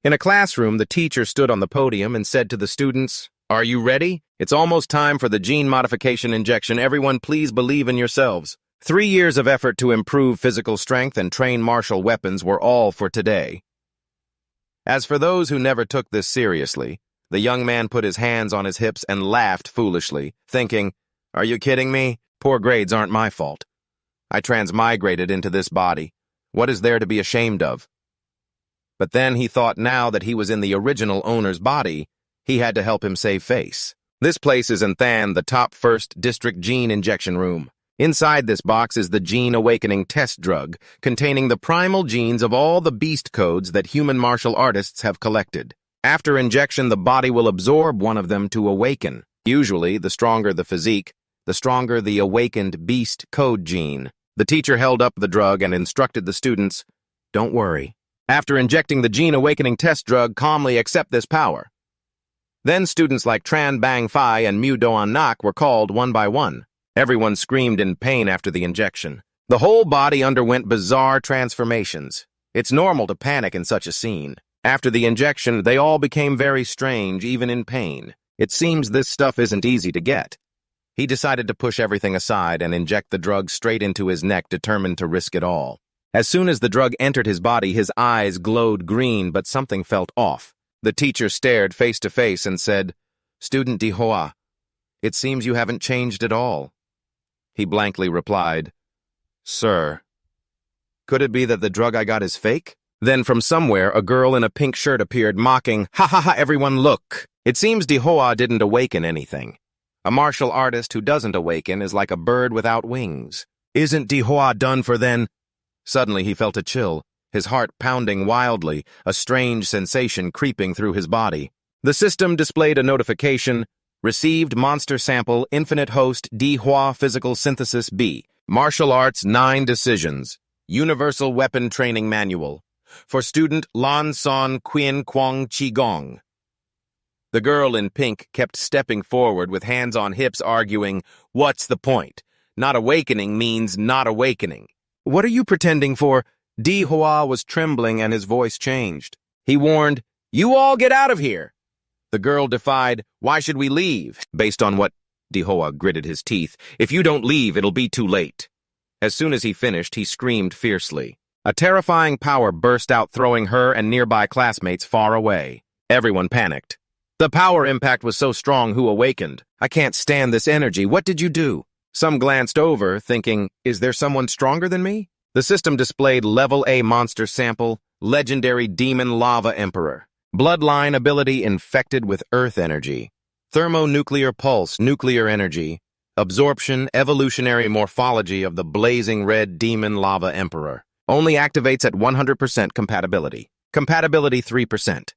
In a classroom, the teacher stood on the podium and said to the students, "Are you ready? It's almost time for the gene modification injection. Everyone, please believe in yourselves." 3 years of effort to improve physical strength and train martial weapons were all for today. As for those who never took this seriously, the young man put his hands on his hips and laughed foolishly, thinking, "Are you kidding me? Poor grades aren't my fault. I transmigrated into this body. What is there to be ashamed of?" But then he thought now that he was in the original owner's body, he had to help him save face. This place is in Than, the top 1st District Gene Injection Room. Inside this box is the Gene Awakening test drug, containing the primal genes of all the beast codes that human martial artists have collected. After injection, the body will absorb one of them to awaken. Usually, the stronger the physique, the stronger the awakened beast code gene. The teacher held up the drug and instructed the students, "Don't worry. After injecting the Gene Awakening test drug, calmly accept this power." Then students like Tran Bang Phai and Mu Doan Nak were called one by one. Everyone screamed in pain after the injection. The whole body underwent bizarre transformations. It's normal to panic in such a scene. After the injection, they all became very strange, even in pain. It seems this stuff isn't easy to get. He decided to push everything aside and inject the drug straight into his neck, determined to risk it all. As soon as the drug entered his body, his eyes glowed green, but something felt off. The teacher stared face to face and said, "Student Dihua, it seems you haven't changed at all." He blankly replied, "Sir, could it be that the drug I got is fake?" Then from somewhere, a girl in a pink shirt appeared, mocking, "Ha ha ha, everyone look!" It seems Dihua didn't awaken anything. A martial artist who doesn't awaken is like a bird without wings. Isn't Dihua done for then? Suddenly he felt a chill, his heart pounding wildly, a strange sensation creeping through his body. The system displayed a notification, "Received monster sample, infinite host, Dihua physical synthesis B. Martial arts 9 decisions. Universal weapon training manual. For student Lan Son Quien Quang Qigong." The girl in pink kept stepping forward with hands on hips, arguing, "What's the point? Not awakening means not awakening. What are you pretending for?" Dihua was trembling and his voice changed. He warned, "You all get out of here." The girl defied, "Why should we leave?" Based on what? Dihua gritted his teeth. "If you don't leave, it'll be too late." As soon as he finished, he screamed fiercely. A terrifying power burst out, throwing her and nearby classmates far away. Everyone panicked. The power impact was so strong, who awakened? "I can't stand this energy. What did you do?" Some glanced over, thinking, "Is there someone stronger than me?" The system displayed Level A monster sample, Legendary Demon Lava Emperor. Bloodline ability infected with earth energy. Thermonuclear pulse, nuclear energy. Absorption, evolutionary morphology of the blazing red demon lava emperor. Only activates at 100% compatibility. Compatibility 3%.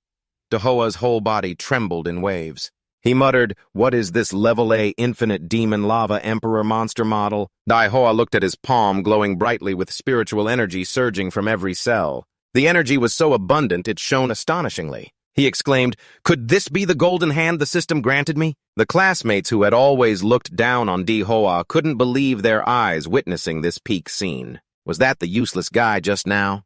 Dihua's whole body trembled in waves. He muttered, "What is this Level A infinite demon lava emperor monster model?" Dihua looked at his palm, glowing brightly with spiritual energy surging from every cell. The energy was so abundant it shone astonishingly. He exclaimed, "Could this be the golden hand the system granted me?" The classmates who had always looked down on Dihua couldn't believe their eyes witnessing this peak scene. Was that the useless guy just now?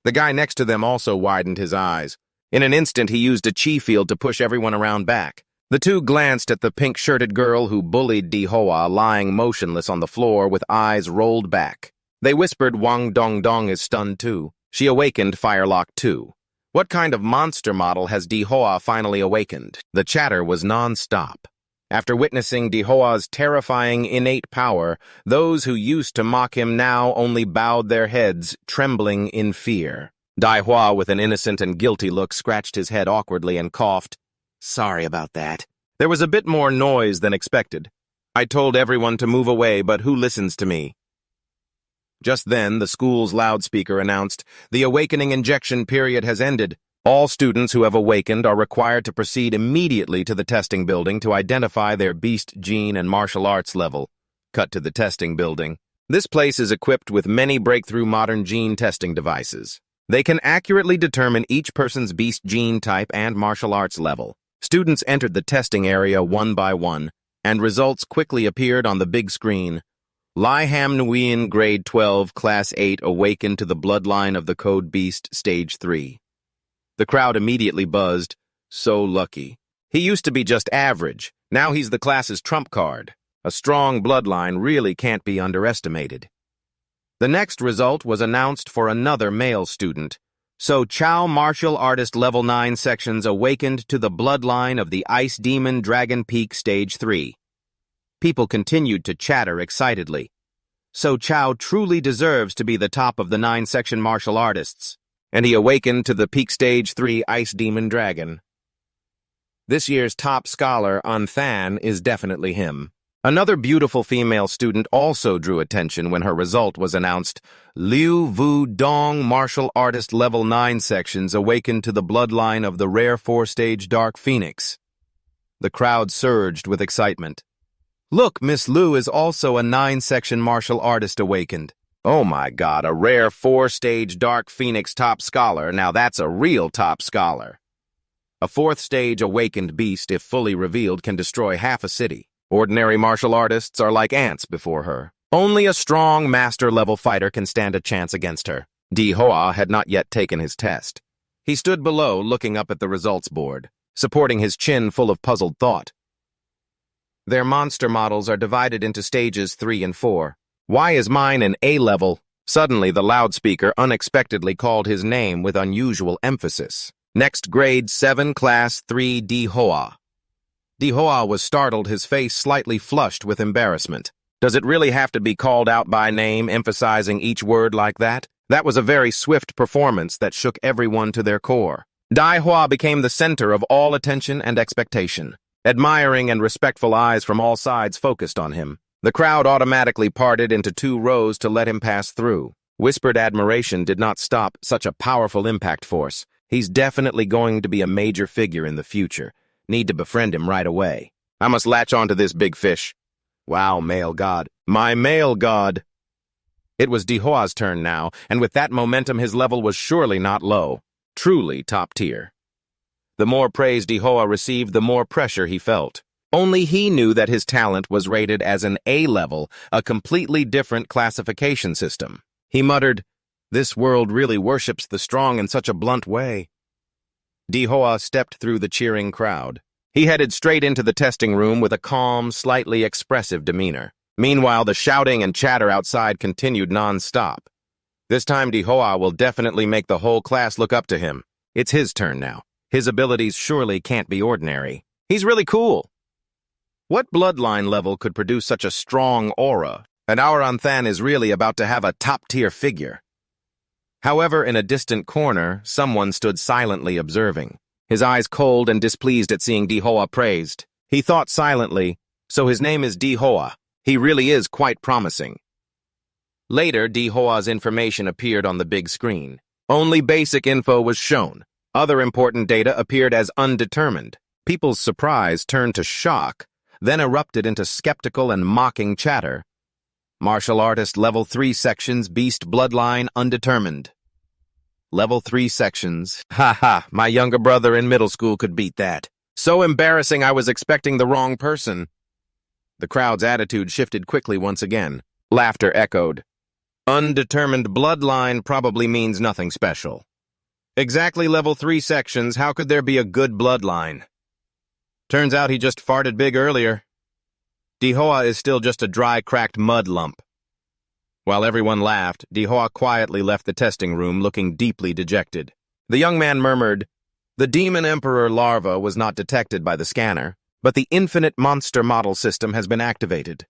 The guy next to them also widened his eyes. In an instant, he used a chi field to push everyone around back. The two glanced at the pink-shirted girl who bullied Dihua, lying motionless on the floor with eyes rolled back. They whispered, "Wang Dong Dong is stunned too. She awakened Firelock too. What kind of monster model has Dihua finally awakened?" The chatter was non-stop. After witnessing Dihua's terrifying innate power, those who used to mock him now only bowed their heads, trembling in fear. Dihua, with an innocent and guilty look, scratched his head awkwardly and coughed. "Sorry about that." There was a bit more noise than expected. "I told everyone to move away, but who listens to me?" Just then, the school's loudspeaker announced, "The awakening injection period has ended. All students who have awakened are required to proceed immediately to the testing building to identify their beast gene and martial arts level." Cut to the testing building. This place is equipped with many breakthrough modern gene testing devices. They can accurately determine each person's beast gene type and martial arts level. Students entered the testing area one by one, and results quickly appeared on the big screen. Lai Ham Nguyen, Grade 12, Class 8, awakened to the bloodline of the Code Beast, Stage 3. The crowd immediately buzzed. So lucky. He used to be just average. Now he's the class's trump card. A strong bloodline really can't be underestimated. The next result was announced for another male student. So Chow martial artist level 9 sections awakened to the bloodline of the Ice Demon Dragon Peak Stage 3. People continued to chatter excitedly. So Chow truly deserves to be the top of the 9-section martial artists, and he awakened to the Peak Stage 3 Ice Demon Dragon. This year's top scholar, Anthan, is definitely him. Another beautiful female student also drew attention when her result was announced. Liu Vu Dong martial artist level 9 sections awakened to the bloodline of the rare 4-stage Dark Phoenix. The crowd surged with excitement. Look, Miss Liu is also a 9-section martial artist awakened. Oh my God, a rare 4-stage Dark Phoenix top scholar. Now that's a real top scholar. A 4th-stage awakened beast, if fully revealed, can destroy half a city. Ordinary martial artists are like ants before her. Only a strong master-level fighter can stand a chance against her. Di Hoa had not yet taken his test. He stood below, looking up at the results board, supporting his chin full of puzzled thought. Their monster models are divided into stages 3 and 4. Why is mine an A-level? Suddenly, the loudspeaker unexpectedly called his name with unusual emphasis. Next grade 7, class 3, Di Hoa. Di Hoa was startled, his face slightly flushed with embarrassment. Does it really have to be called out by name, emphasizing each word like that? That was a very swift performance that shook everyone to their core. Di Hoa became the center of all attention and expectation. Admiring and respectful eyes from all sides focused on him. The crowd automatically parted into 2 rows to let him pass through. Whispered admiration did not stop such a powerful impact force. He's definitely going to be a major figure in the future. Need to befriend him right away. I must latch onto this big fish. Wow, male god. My male god. It was Di Hoa's turn now, and with that momentum his level was surely not low. Truly top tier. The more praise Di Hoa received, the more pressure he felt. Only he knew that his talent was rated as an A-level, a completely different classification system. He muttered, "This world really worships the strong in such a blunt way." Di Hoa stepped through the cheering crowd. He headed straight into the testing room with a calm, slightly expressive demeanor. Meanwhile, the shouting and chatter outside continued non-stop. This time, Di Hoa will definitely make the whole class look up to him. It's his turn now. His abilities surely can't be ordinary. He's really cool. What bloodline level could produce such a strong aura? And our Anthan is really about to have a top-tier figure. However, in a distant corner, someone stood silently observing, his eyes cold and displeased at seeing Di Hoa praised. He thought silently, so his name is Di Hoa. He really is quite promising. Later, Di Hoa's information appeared on the big screen. Only basic info was shown. Other important data appeared as undetermined. People's surprise turned to shock, then erupted into skeptical and mocking chatter. Martial artist level 3 sections, beast bloodline undetermined. Level 3 sections. Ha, my younger brother in middle school could beat that. So embarrassing, I was expecting the wrong person. The crowd's attitude shifted quickly once again. Laughter echoed. Undetermined bloodline probably means nothing special. Exactly level 3 sections, how could there be a good bloodline? Turns out he just farted big earlier. Di Hoa is still just a dry, cracked mud lump. While everyone laughed, Di Hoa quietly left the testing room looking deeply dejected. The young man murmured, "The Demon Emperor larva was not detected by the scanner, but the Infinite Monster Model System has been activated."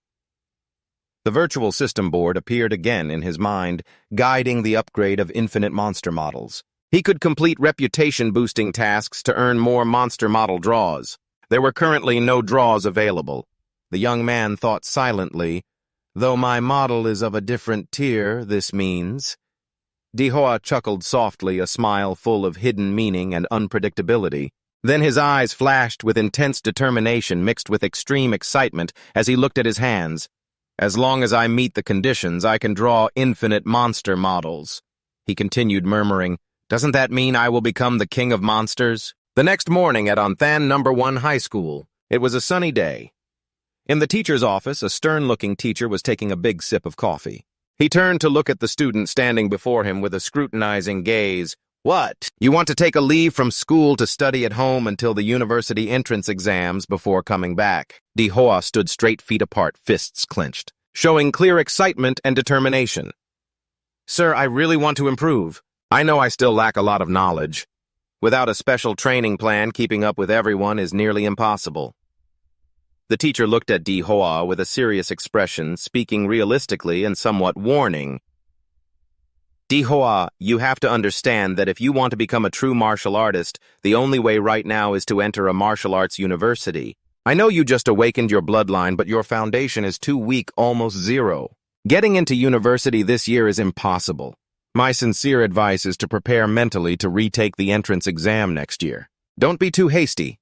The virtual system board appeared again in his mind, guiding the upgrade of infinite monster models. He could complete reputation-boosting tasks to earn more monster model draws. There were currently no draws available. The young man thought silently, "Though my model is of a different tier, this means..." Di Hoa chuckled softly, a smile full of hidden meaning and unpredictability. Then his eyes flashed with intense determination mixed with extreme excitement as he looked at his hands. "As long as I meet the conditions, I can draw infinite monster models." He continued murmuring, "Doesn't that mean I will become the king of monsters?" The next morning at Anthan No. 1 High School, it was a sunny day. In the teacher's office, a stern-looking teacher was taking a big sip of coffee. He turned to look at the student standing before him with a scrutinizing gaze. What? You want to take a leave from school to study at home until the university entrance exams before coming back? Dihua stood straight, feet apart, fists clenched, showing clear excitement and determination. Sir, I really want to improve. I know I still lack a lot of knowledge. Without a special training plan, keeping up with everyone is nearly impossible. The teacher looked at Dihua with a serious expression, speaking realistically and somewhat warning. Dihua, you have to understand that if you want to become a true martial artist, the only way right now is to enter a martial arts university. I know you just awakened your bloodline, but your foundation is too weak, almost zero. Getting into university this year is impossible. My sincere advice is to prepare mentally to retake the entrance exam next year. Don't be too hasty.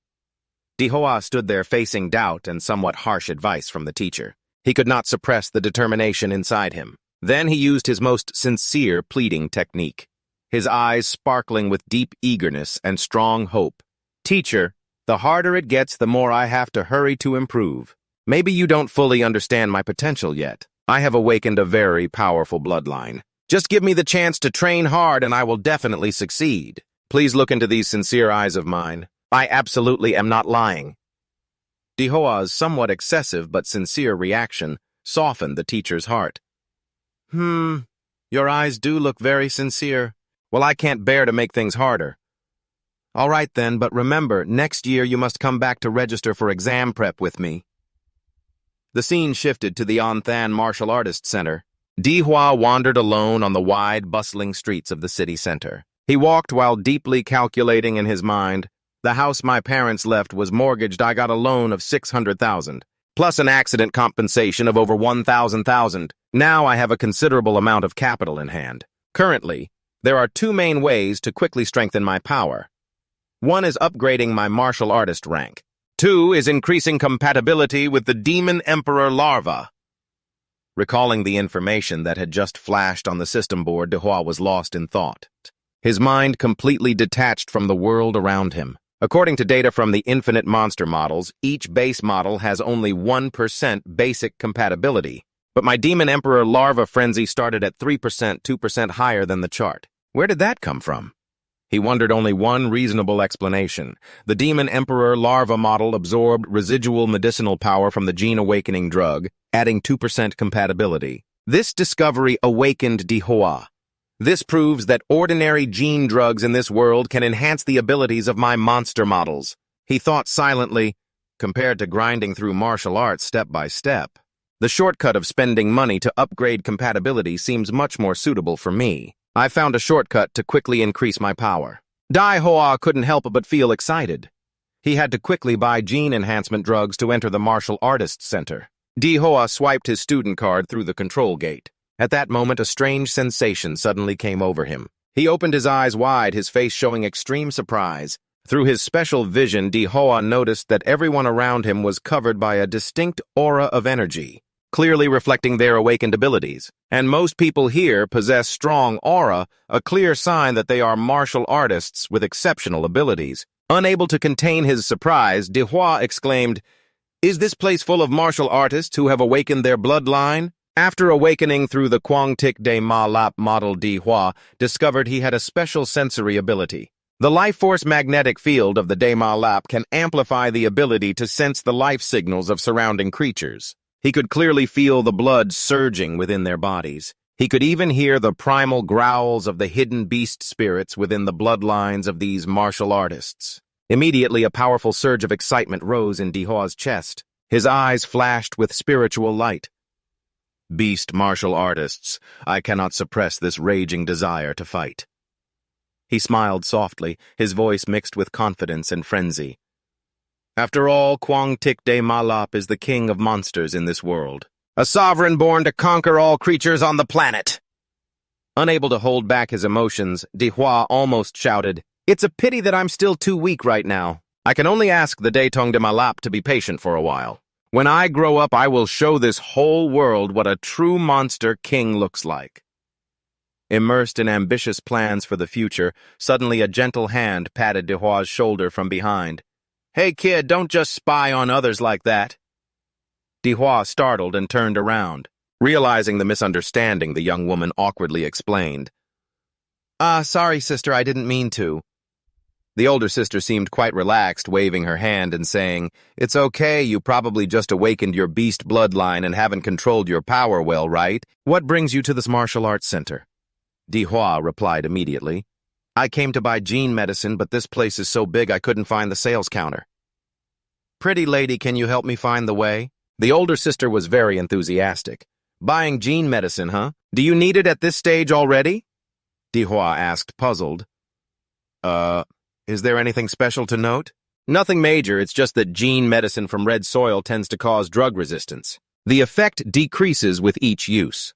Dihua stood there facing doubt and somewhat harsh advice from the teacher. He could not suppress the determination inside him. Then he used his most sincere pleading technique, his eyes sparkling with deep eagerness and strong hope. Teacher, the harder it gets, the more I have to hurry to improve. Maybe you don't fully understand my potential yet. I have awakened a very powerful bloodline. Just give me the chance to train hard and I will definitely succeed. Please look into these sincere eyes of mine. I absolutely am not lying. Dihua's somewhat excessive but sincere reaction softened the teacher's heart. Your eyes do look very sincere. Well, I can't bear to make things harder. All right then, but remember, next year you must come back to register for exam prep with me. The scene shifted to the Onthan Martial Artists Center. Dihua wandered alone on the wide, bustling streets of the city center. He walked while deeply calculating in his mind. The house my parents left was mortgaged. I got a loan of 600,000, plus an accident compensation of over 1,000. Now I have a considerable amount of capital in hand. Currently, there are two main ways to quickly strengthen my power. One is upgrading my martial artist rank. Two is increasing compatibility with the Demon Emperor larva. Recalling the information that had just flashed on the system board, Dihua was lost in thought. His mind completely detached from the world around him. According to data from the infinite monster models, each base model has only 1% basic compatibility. But my Demon Emperor larva frenzy started at 3%, 2% higher than the chart. Where did that come from? He wondered only one reasonable explanation. The Demon Emperor larva model absorbed residual medicinal power from the gene awakening drug, adding 2% compatibility. This discovery awakened Dihua. This proves that ordinary gene drugs in this world can enhance the abilities of my monster models. He thought silently, compared to grinding through martial arts step by step. The shortcut of spending money to upgrade compatibility seems much more suitable for me. I found a shortcut to quickly increase my power. Dihua couldn't help but feel excited. He had to quickly buy gene enhancement drugs to enter the Martial Artists Center. Dihua swiped his student card through the control gate. At that moment, a strange sensation suddenly came over him. He opened his eyes wide, his face showing extreme surprise. Through his special vision, Dihua noticed that everyone around him was covered by a distinct aura of energy, clearly reflecting their awakened abilities. And most people here possess strong aura, a clear sign that they are martial artists with exceptional abilities. Unable to contain his surprise, Dihua exclaimed, "Is this place full of martial artists who have awakened their bloodline?" After awakening through the Quangtic de Ma Lap model, Dihua discovered he had a special sensory ability. The life force magnetic field of the De Ma Lap can amplify the ability to sense the life signals of surrounding creatures. He could clearly feel the blood surging within their bodies. He could even hear the primal growls of the hidden beast spirits within the bloodlines of these martial artists. Immediately, a powerful surge of excitement rose in Dihua's chest. His eyes flashed with spiritual light. Beast martial artists, I cannot suppress this raging desire to fight. He smiled softly, his voice mixed with confidence and frenzy. After all, Quangtic de Ma Lap is the king of monsters in this world, a sovereign born to conquer all creatures on the planet. Unable to hold back his emotions, Dihua almost shouted, "It's a pity that I'm still too weak right now. I can only ask the Detong de Ma Lap to be patient for a while. When I grow up, I will show this whole world what a true monster king looks like." Immersed in ambitious plans for the future, suddenly a gentle hand patted Dihua's shoulder from behind. "Hey kid, don't just spy on others like that." Dihua startled and turned around. Realizing the misunderstanding, the young woman awkwardly explained, Sorry, sister, I didn't mean to. The older sister seemed quite relaxed, waving her hand and saying, It's okay, you probably just awakened your beast bloodline and haven't controlled your power well, right? What brings you to this martial arts center? Dihua replied immediately. I came to buy gene medicine, but this place is so big I couldn't find the sales counter. Pretty lady, can you help me find the way? The older sister was very enthusiastic. Buying gene medicine, huh? Do you need it at this stage already? Dihua asked, puzzled. Is there anything special to note? Nothing major, it's just that gene medicine from red soil tends to cause drug resistance. The effect decreases with each use.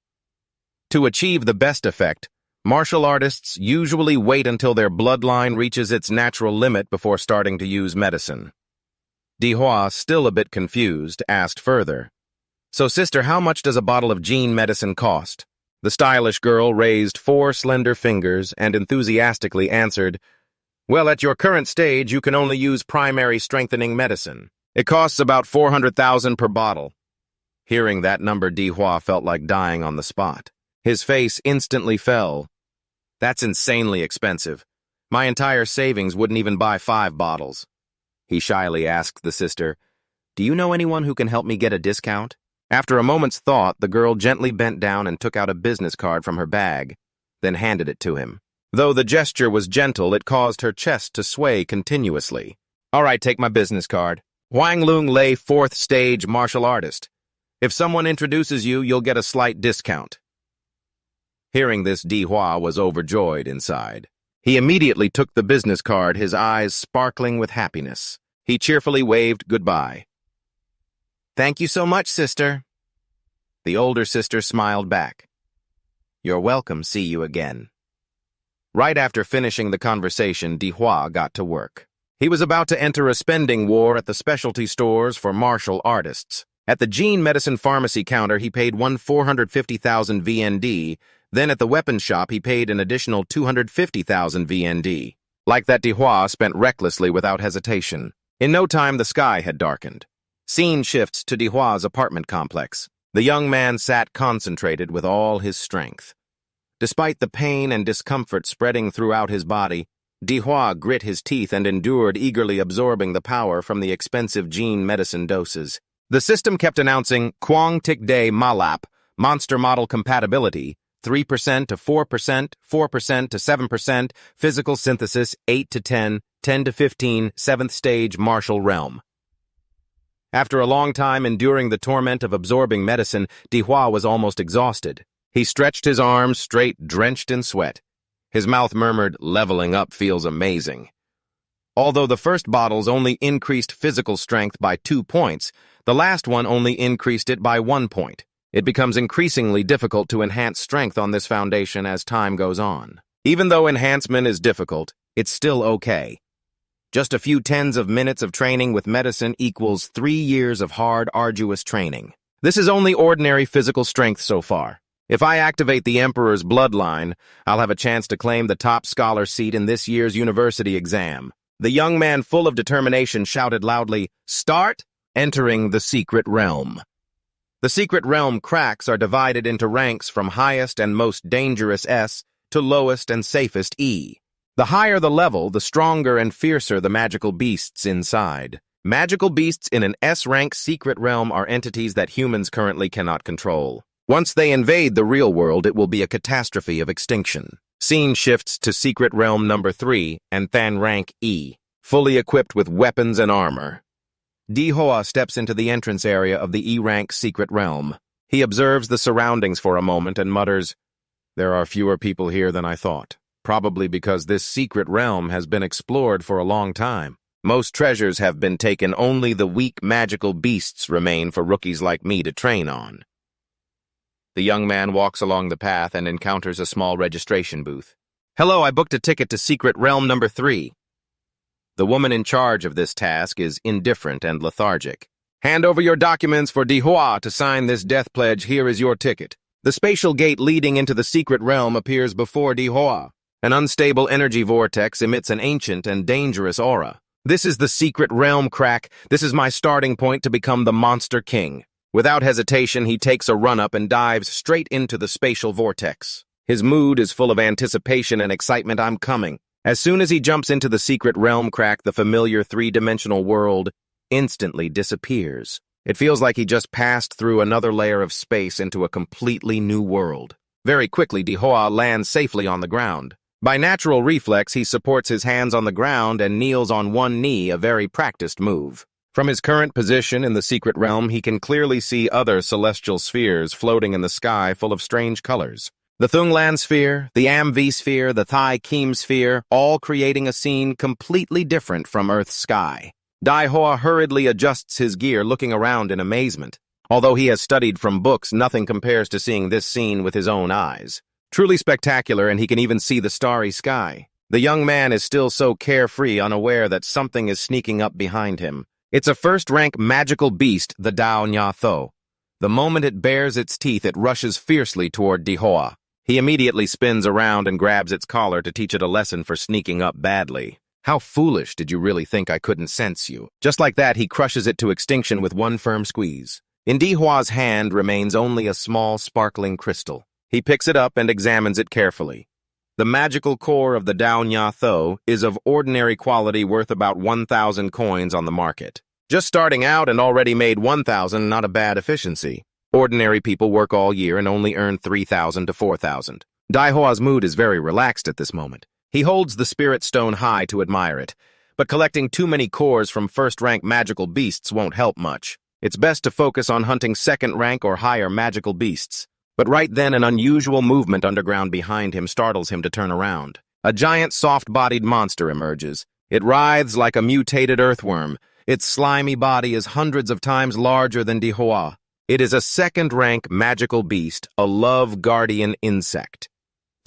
To achieve the best effect, martial artists usually wait until their bloodline reaches its natural limit before starting to use medicine. Dihua, still a bit confused, asked further. So, sister, how much does a bottle of gene medicine cost? The stylish girl raised 4 slender fingers and enthusiastically answered, Well, at your current stage, you can only use primary strengthening medicine. It costs about 400,000 per bottle. Hearing that number, Dihua felt like dying on the spot. His face instantly fell. That's insanely expensive. My entire savings wouldn't even buy 5 bottles. He shyly asked the sister, Do you know anyone who can help me get a discount? After a moment's thought, the girl gently bent down and took out a business card from her bag, then handed it to him. Though the gesture was gentle, it caused her chest to sway continuously. All right, take my business card. Huang Lung Lei, 4th stage martial artist. If someone introduces you, you'll get a slight discount. Hearing this, Dihua was overjoyed inside. He immediately took the business card, his eyes sparkling with happiness. He cheerfully waved goodbye. Thank you so much, sister. The older sister smiled back. You're welcome, see you again. Right after finishing the conversation, Dihua got to work. He was about to enter a spending war at the specialty stores for martial artists. At the gene medicine pharmacy counter, he paid 450,000 VND. Then at the weapons shop, he paid an additional 250,000 VND. Like that, Dihua spent recklessly without hesitation. In no time, the sky had darkened. Scene shifts to Dihua's apartment complex. The young man sat concentrated with all his strength. Despite the pain and discomfort spreading throughout his body, Dihua grit his teeth and endured, eagerly absorbing the power from the expensive gene medicine doses. The system kept announcing Quang Tic Day Malap, monster model compatibility, 3% to 4%, 4% to 7%, physical synthesis 8 to 10, 10 to 15, 7th stage martial realm. After a long time enduring the torment of absorbing medicine, Dihua was almost exhausted. He stretched his arms straight, drenched in sweat. His mouth murmured, Leveling up feels amazing. Although the first bottles only increased physical strength by 2 points, the last one only increased it by 1 point. It becomes increasingly difficult to enhance strength on this foundation as time goes on. Even though enhancement is difficult, it's still okay. Just a few tens of minutes of training with medicine equals 3 years of hard, arduous training. This is only ordinary physical strength so far. If I activate the Emperor's bloodline, I'll have a chance to claim the top scholar seat in this year's university exam. The young man, full of determination, shouted loudly, Start! Entering the secret realm. The secret realm cracks are divided into ranks from highest and most dangerous S to lowest and safest E. The higher the level, the stronger and fiercer the magical beasts inside. Magical beasts in an S-rank secret realm are entities that humans currently cannot control. Once they invade the real world, it will be a catastrophe of extinction. Scene shifts to secret realm number 3 and Than rank E, fully equipped with weapons and armor. Dihua steps into the entrance area of the E-rank secret realm. He observes the surroundings for a moment and mutters, There are fewer people here than I thought. Probably because this secret realm has been explored for a long time. Most treasures have been taken, only the weak magical beasts remain for rookies like me to train on. The young man walks along the path and encounters a small registration booth. Hello, I booked a ticket to secret realm number 3. The woman in charge of this task is indifferent and lethargic. Hand over your documents for Dihua to sign this death pledge. Here is your ticket. The spatial gate leading into the secret realm appears before Dihua. An unstable energy vortex emits an ancient and dangerous aura. This is the secret realm, crack. This is my starting point to become the Monster King. Without hesitation, he takes a run-up and dives straight into the spatial vortex. His mood is full of anticipation and excitement. I'm coming. As soon as he jumps into the secret realm crack, the familiar three-dimensional world instantly disappears. It feels like he just passed through another layer of space into a completely new world. Very quickly, Dihua lands safely on the ground. By natural reflex, he supports his hands on the ground and kneels on one knee, a very practiced move. From his current position in the secret realm, he can clearly see other celestial spheres floating in the sky full of strange colors. The Thunglan sphere, the Amvi sphere, the Thai Kim sphere, all creating a scene completely different from Earth's sky. Dihua hurriedly adjusts his gear, looking around in amazement. Although he has studied from books, nothing compares to seeing this scene with his own eyes. Truly spectacular, and he can even see the starry sky. The young man is still so carefree, unaware that something is sneaking up behind him. It's a first-rank magical beast, the Dao Nha Tho. The moment it bares its teeth, it rushes fiercely toward Dihua. He immediately spins around and grabs its collar to teach it a lesson for sneaking up badly. How foolish, did you really think I couldn't sense you? Just like that, he crushes it to extinction with one firm squeeze. In Dihua's hand remains only a small, sparkling crystal. He picks it up and examines it carefully. The magical core of the Dao Nha Tho is of ordinary quality, worth about 1,000 coins on the market. Just starting out and already made 1,000, not a bad efficiency. Ordinary people work all year and only earn 3,000 to 4,000. Dihua's mood is very relaxed at this moment. He holds the spirit stone high to admire it, but collecting too many cores from first-rank magical beasts won't help much. It's best to focus on hunting second-rank or higher magical beasts. But right then, an unusual movement underground behind him startles him to turn around. A giant soft-bodied monster emerges. It writhes like a mutated earthworm. Its slimy body is hundreds of times larger than Dihua. It is a second-rank magical beast, a love guardian insect.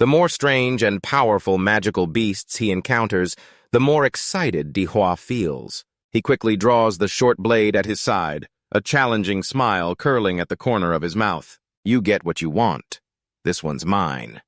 The more strange and powerful magical beasts he encounters, the more excited Dihua feels. He quickly draws the short blade at his side, a challenging smile curling at the corner of his mouth. You get what you want. This one's mine.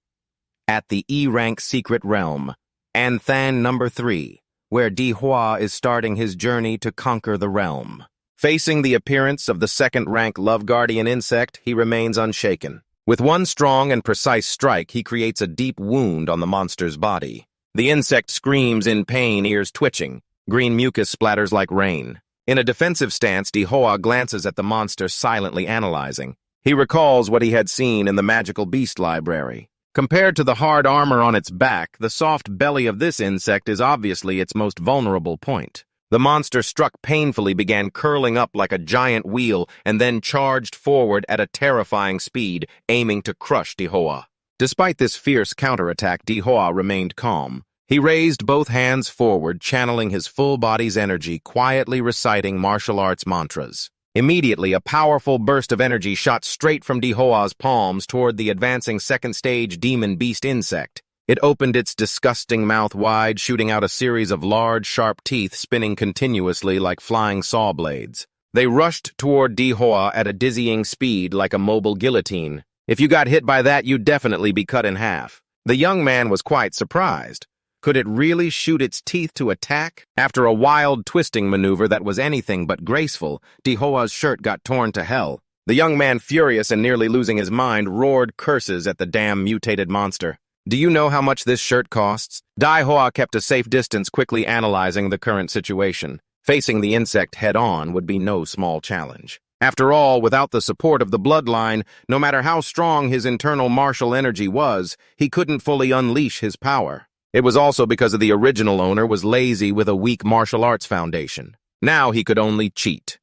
At the E-rank secret realm, Anthan number 3, where Dihua is starting his journey to conquer the realm. Facing the appearance of the second-rank love guardian insect, he remains unshaken. With one strong and precise strike, he creates a deep wound on the monster's body. The insect screams in pain, ears twitching. Green mucus splatters like rain. In a defensive stance, Dihua glances at the monster, silently analyzing. He recalls what he had seen in the magical beast library. Compared to the hard armor on its back, the soft belly of this insect is obviously its most vulnerable point. The monster struck painfully, began curling up like a giant wheel, and then charged forward at a terrifying speed, aiming to crush Dihua. Despite this fierce counterattack, Dihua remained calm. He raised both hands forward, channeling his full body's energy, quietly reciting martial arts mantras. Immediately, a powerful burst of energy shot straight from Dihua's palms toward the advancing second-stage demon beast insect. It opened its disgusting mouth wide, shooting out a series of large, sharp teeth spinning continuously like flying saw blades. They rushed toward Dihua at a dizzying speed like a mobile guillotine. If you got hit by that, you'd definitely be cut in half. The young man was quite surprised. Could it really shoot its teeth to attack? After a wild twisting maneuver that was anything but graceful, Dihua's shirt got torn to hell. The young man, furious and nearly losing his mind, roared curses at the damn mutated monster. Do you know how much this shirt costs? Dihua kept a safe distance, quickly analyzing the current situation. Facing the insect head-on would be no small challenge. After all, without the support of the Bloodline, no matter how strong his internal martial energy was, he couldn't fully unleash his power. It was also because the original owner was lazy with a weak martial arts foundation. Now he could only cheat.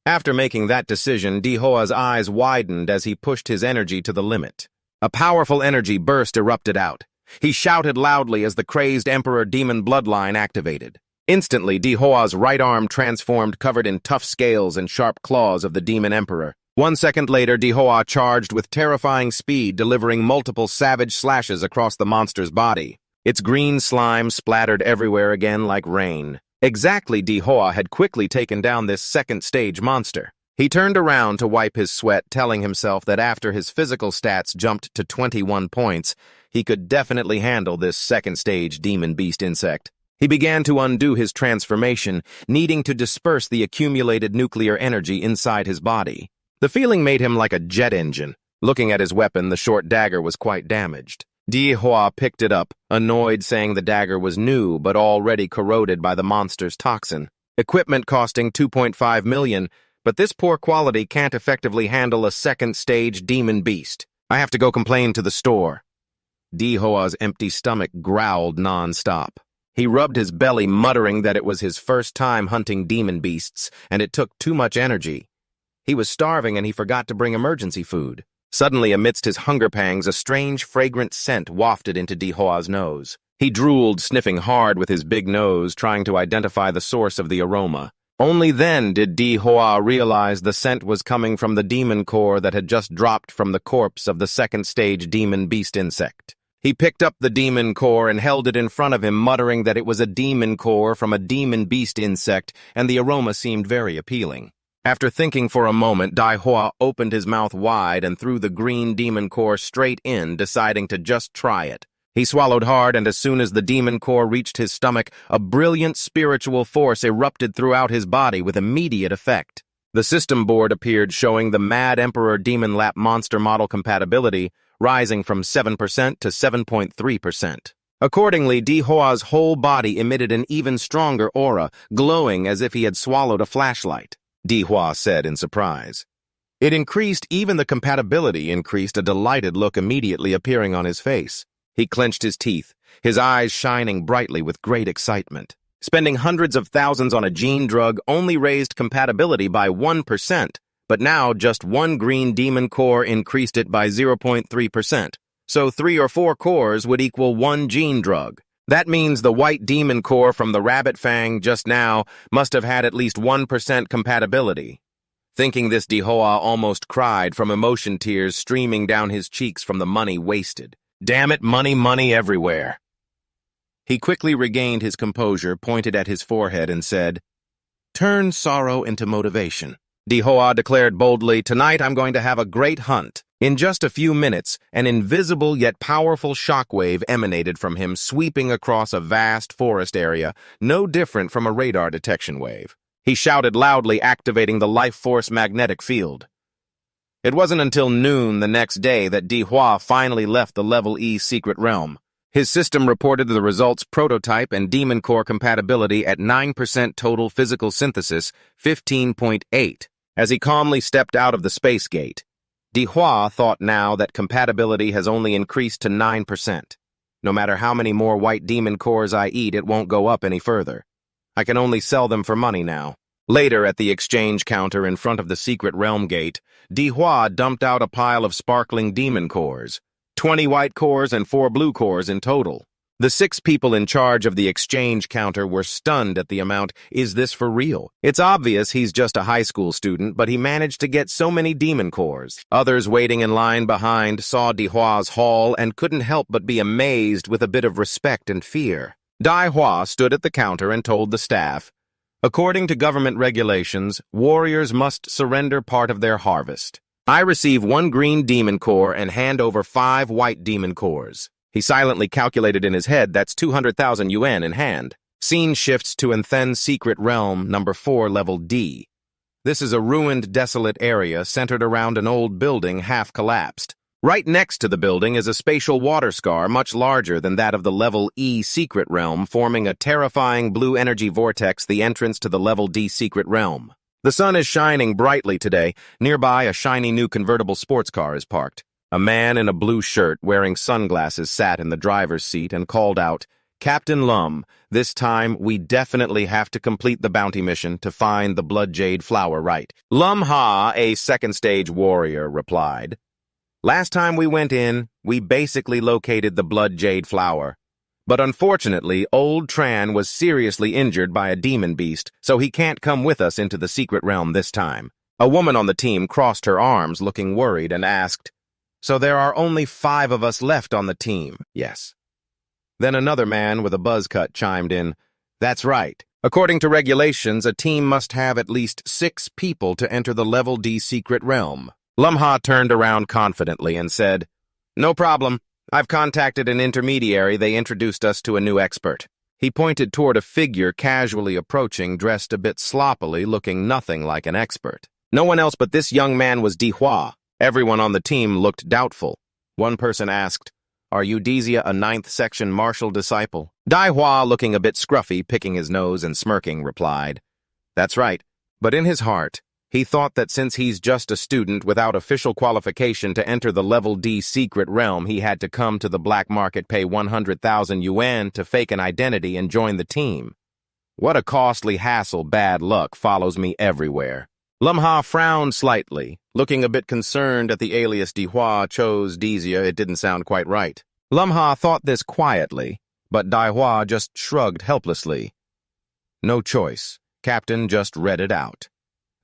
After making that decision, Dihua's eyes widened as he pushed his energy to the limit. A powerful energy burst erupted out. He shouted loudly as the crazed Emperor Demon Bloodline activated. Instantly, Dihua's right arm transformed, covered in tough scales and sharp claws of the Demon Emperor. 1 second later, Dihua charged with terrifying speed, delivering multiple savage slashes across the monster's body. Its green slime splattered everywhere again like rain. Exactly, Dihua had quickly taken down this second-stage monster. He turned around to wipe his sweat, telling himself that after his physical stats jumped to 21 points, he could definitely handle this second-stage demon beast insect. He began to undo his transformation, needing to disperse the accumulated nuclear energy inside his body. The feeling made him like a jet engine. Looking at his weapon, the short dagger was quite damaged. Di Hua picked it up, annoyed, saying the dagger was new but already corroded by the monster's toxin. Equipment costing 2.5 million, but this poor quality can't effectively handle a second-stage demon beast. I have to go complain to the store. Di Hua's empty stomach growled non-stop. He rubbed his belly, muttering that it was his first time hunting demon beasts, and it took too much energy. He was starving and he forgot to bring emergency food. Suddenly, amidst his hunger pangs, a strange, fragrant scent wafted into Di Hua's nose. He drooled, sniffing hard with his big nose, trying to identify the source of the aroma. Only then did Di Hua realize the scent was coming from the demon core that had just dropped from the corpse of the second-stage demon beast insect. He picked up the demon core and held it in front of him, muttering that it was a demon core from a demon beast insect, and the aroma seemed very appealing. After thinking for a moment, Di Hua opened his mouth wide and threw the green demon core straight in, deciding to just try it. He swallowed hard, and as soon as the demon core reached his stomach, a brilliant spiritual force erupted throughout his body with immediate effect. The system board appeared showing the Mad Emperor Demon Lap monster model compatibility, rising from 7% to 7.3%. Accordingly, Di Hua's whole body emitted an even stronger aura, glowing as if he had swallowed a flashlight. Di Hua said in surprise. It increased, even the compatibility increased, a delighted look immediately appearing on his face. He clenched his teeth, his eyes shining brightly with great excitement. Spending hundreds of thousands on a gene drug only raised compatibility by 1%, but now just one green demon core increased it by 0.3%. So 3 or 4 cores would equal one gene drug. That means the white demon core from the rabbit fang just now must have had at least 1% compatibility. Thinking this, Di Hua almost cried from emotion, tears streaming down his cheeks from the money wasted. Damn it, money, money everywhere. He quickly regained his composure, pointed at his forehead, and said, "Turn sorrow into motivation." Di Hua declared boldly, "Tonight I'm going to have a great hunt." In just a few minutes, an invisible yet powerful shockwave emanated from him, sweeping across a vast forest area, no different from a radar detection wave. He shouted loudly, activating the life force magnetic field. It wasn't until noon the next day that Di Hua finally left the Level E secret realm. His system reported the results: prototype and demon core compatibility at 9% total physical synthesis, 15.8. As he calmly stepped out of the space gate, Di Hua thought now that compatibility has only increased to 9%. No matter how many more white demon cores I eat, it won't go up any further. I can only sell them for money now. Later, at the exchange counter in front of the secret realm gate, Di Hua dumped out a pile of sparkling demon cores. 20 white cores and 4 blue cores in total. The 6 people in charge of the exchange counter were stunned at the amount. Is this for real? It's obvious he's just a high school student, but he managed to get so many demon cores. Others waiting in line behind saw Di Hua's haul and couldn't help but be amazed with a bit of respect and fear. Di Hua stood at the counter and told the staff, "According to government regulations, warriors must surrender part of their harvest. I receive 1 green demon core and hand over 5 white demon cores." He silently calculated in his head that's 200,000 yuan in hand. Scene shifts to Anthen's secret realm, number 4, level D. This is a ruined, desolate area centered around an old building half collapsed. Right next to the building is a spatial water scar much larger than that of the level E secret realm, forming a terrifying blue energy vortex, the entrance to the level D secret realm. The sun is shining brightly today. Nearby, a shiny new convertible sports car is parked. A man in a blue shirt wearing sunglasses sat in the driver's seat and called out, "Captain Lum, this time we definitely have to complete the bounty mission to find the blood jade flower, right?" Lum Ha, a second-stage warrior, replied, "Last time we went in, we basically located the blood jade flower. But unfortunately, old Tran was seriously injured by a demon beast, so he can't come with us into the secret realm this time." A woman on the team crossed her arms, looking worried, and asked, "So there are only 5 of us left on the team?" "Yes." Then another man with a buzz cut chimed in, "That's right. According to regulations, a team must have at least 6 people to enter the Level D secret realm." Lumha turned around confidently and said, "No problem. I've contacted an intermediary. They introduced us to a new expert." He pointed toward a figure casually approaching, dressed a bit sloppily, looking nothing like an expert. No one else but this young man was Di Hua. Everyone on the team looked doubtful. One person asked, "Are you Dezia, a 9th section martial disciple?" Daihua, looking a bit scruffy, picking his nose and smirking, replied, "That's right." But in his heart, he thought that since he's just a student without official qualification to enter the Level D secret realm, he had to come to the black market, pay 100,000 yuan to fake an identity and join the team. What a costly hassle. Bad luck follows me everywhere. Manhwa frowned slightly, looking a bit concerned at the alias Daihua chose Dezia. It didn't sound quite right. Manhwa thought this quietly, but Daihua just shrugged helplessly. No choice. Captain just read it out.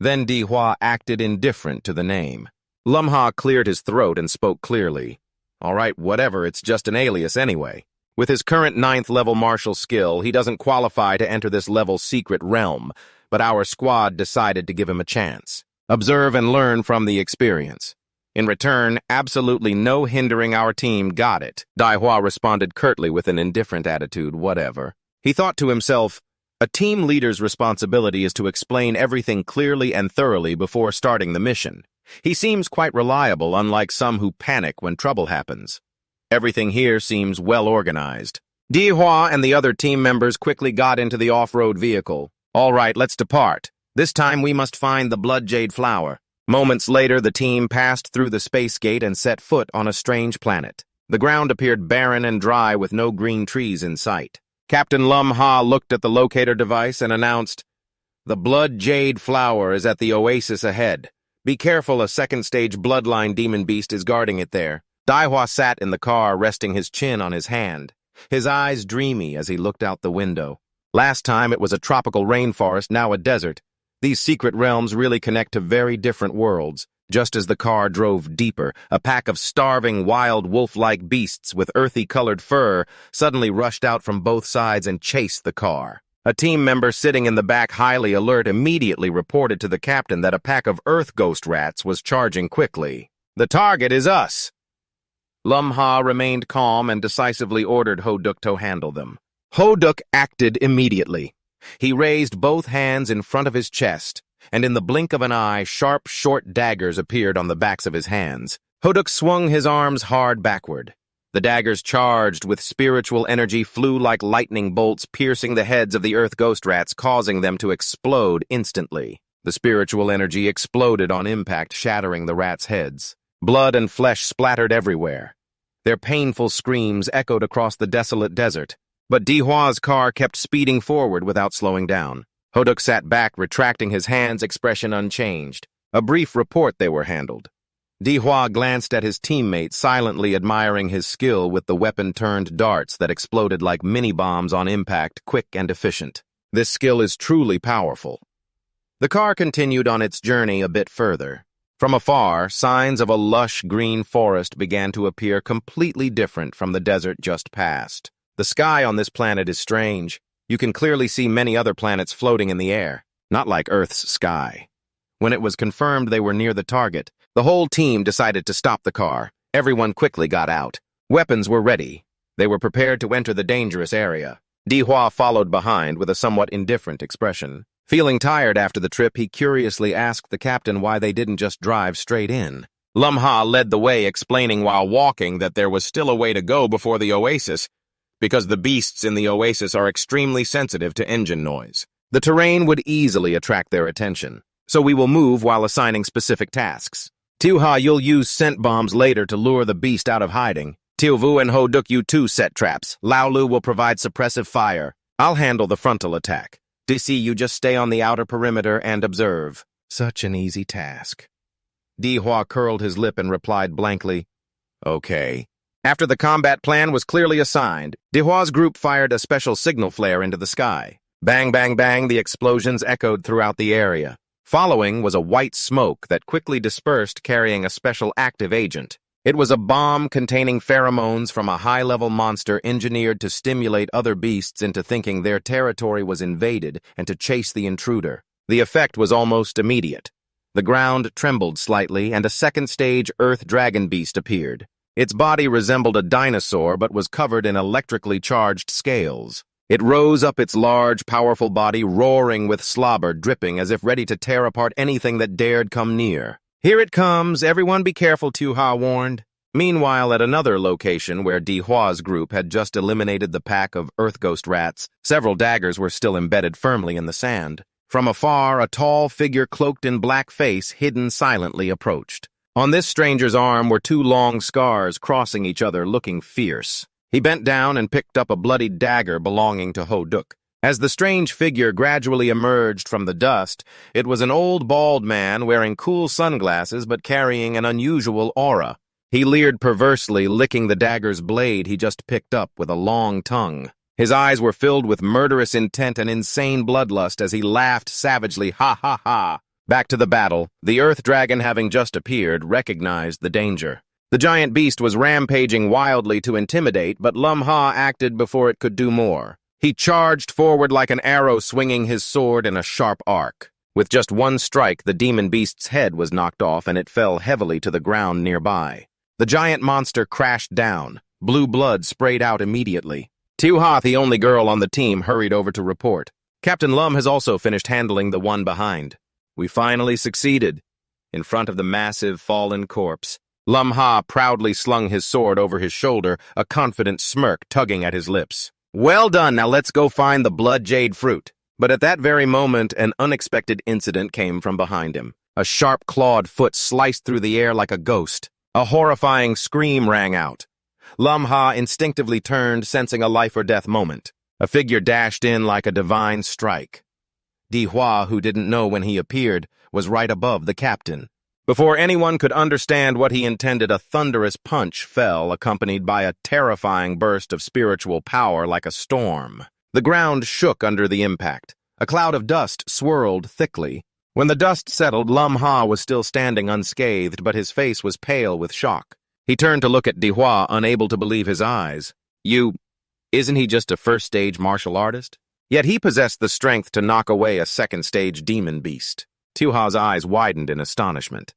Then Daihua acted indifferent to the name. Manhwa cleared his throat and spoke clearly. "All right, whatever, it's just an alias anyway. With his current 9th level martial skill, he doesn't qualify to enter this level secret realm, but our squad decided to give him a chance. Observe and learn from the experience. In return, absolutely no hindering our team. Got it?" Daihua responded curtly with an indifferent attitude. Whatever. He thought to himself, a team leader's responsibility is to explain everything clearly and thoroughly before starting the mission. He seems quite reliable, unlike some who panic when trouble happens. Everything here seems well organized. Daihua and the other team members quickly got into the off-road vehicle. "All right, let's depart. This time we must find the blood jade flower." Moments later, the team passed through the space gate and set foot on a strange planet. The ground appeared barren and dry with no green trees in sight. Captain Manhwa looked at the locator device and announced, "The blood jade flower is at the oasis ahead. Be careful, a second-stage bloodline demon beast is guarding it there." Daihua sat in the car, resting his chin on his hand, his eyes dreamy as he looked out the window. Last time it was a tropical rainforest, now a desert. These secret realms really connect to very different worlds. Just as the car drove deeper, a pack of starving, wild, wolf-like beasts with earthy-colored fur suddenly rushed out from both sides and chased the car. A team member sitting in the back, highly alert, immediately reported to the captain that a pack of earth ghost rats was charging quickly. "The target is us." Manhwa remained calm and decisively ordered Hoduk to handle them. Hoduk acted immediately. He raised both hands in front of his chest, and in the blink of an eye, sharp, short daggers appeared on the backs of his hands. Hoduk swung his arms hard backward. The daggers, charged with spiritual energy, flew like lightning bolts, piercing the heads of the earth ghost rats, causing them to explode instantly. The spiritual energy exploded on impact, shattering the rats' heads. Blood and flesh splattered everywhere. Their painful screams echoed across the desolate desert. But Daihua's car kept speeding forward without slowing down. Hoduk sat back, retracting his hands, expression unchanged. A brief report they were handled. Daihua glanced at his teammate, silently admiring his skill with the weapon-turned darts that exploded like mini-bombs on impact, quick and efficient. This skill is truly powerful. The car continued on its journey a bit further. From afar, signs of a lush green forest began to appear, completely different from the desert just passed. The sky on this planet is strange. You can clearly see many other planets floating in the air, not like Earth's sky. When it was confirmed they were near the target, the whole team decided to stop the car. Everyone quickly got out. Weapons were ready. They were prepared to enter the dangerous area. Daihua followed behind with a somewhat indifferent expression. Feeling tired after the trip, he curiously asked the captain why they didn't just drive straight in. Manhwa led the way, explaining while walking that there was still a way to go before the oasis, because the beasts in the oasis are extremely sensitive to engine noise. The terrain would easily attract their attention, so we will move while assigning specific tasks. Daihua, you'll use scent bombs later to lure the beast out of hiding. Daihua and Hoduk, you too set traps. Laolu will provide suppressive fire. I'll handle the frontal attack. DC, you just stay on the outer perimeter and observe. Such an easy task. Daihua curled his lip and replied blankly, "Okay." After the combat plan was clearly assigned, Daihua's group fired a special signal flare into the sky. Bang, bang, bang, the explosions echoed throughout the area. Following was a white smoke that quickly dispersed, carrying a special active agent. It was a bomb containing pheromones from a high-level monster engineered to stimulate other beasts into thinking their territory was invaded and to chase the intruder. The effect was almost immediate. The ground trembled slightly, and a second-stage earth dragon beast appeared. Its body resembled a dinosaur but was covered in electrically charged scales. It rose up its large, powerful body, roaring with slobber dripping as if ready to tear apart anything that dared come near. Here it comes. Everyone be careful, Tu-ha warned. Meanwhile, at another location where Di-Hwa's group had just eliminated the pack of earth ghost rats, several daggers were still embedded firmly in the sand. From afar, a tall figure cloaked in black face, hidden silently, approached. On this stranger's arm were two long scars crossing each other, looking fierce. He bent down and picked up a bloodied dagger belonging to Ho-duk. As the strange figure gradually emerged from the dust, it was an old bald man wearing cool sunglasses but carrying an unusual aura. He leered perversely, licking the dagger's blade he just picked up with a long tongue. His eyes were filled with murderous intent and insane bloodlust as he laughed savagely, ha ha ha. Back to the battle, the Earth Dragon, having just appeared, recognized the danger. The giant beast was rampaging wildly to intimidate, but Lum-ha acted before it could do more. He charged forward like an arrow, swinging his sword in a sharp arc. With just one strike, the demon beast's head was knocked off and it fell heavily to the ground nearby. The giant monster crashed down. Blue blood sprayed out immediately. Tu-ha, the only girl on the team, hurried over to report. Captain Lum has also finished handling the one behind. We finally succeeded. In front of the massive fallen corpse, Lum-ha proudly slung his sword over his shoulder, a confident smirk tugging at his lips. Well done, now let's go find the blood jade fruit. But at that very moment, an unexpected incident came from behind him. A sharp clawed foot sliced through the air like a ghost. A horrifying scream rang out. Lum-ha instinctively turned, sensing a life-or-death moment. A figure dashed in like a divine strike. Di-Hwa, who didn't know when he appeared, was right above the captain. Before anyone could understand what he intended, a thunderous punch fell, accompanied by a terrifying burst of spiritual power like a storm. The ground shook under the impact. A cloud of dust swirled thickly. When the dust settled, Lum-ha was still standing unscathed, but his face was pale with shock. He turned to look at Di-Hwa, unable to believe his eyes. Isn't he just a first-stage martial artist? Yet he possessed the strength to knock away a second-stage demon beast. Tu-ha's eyes widened in astonishment.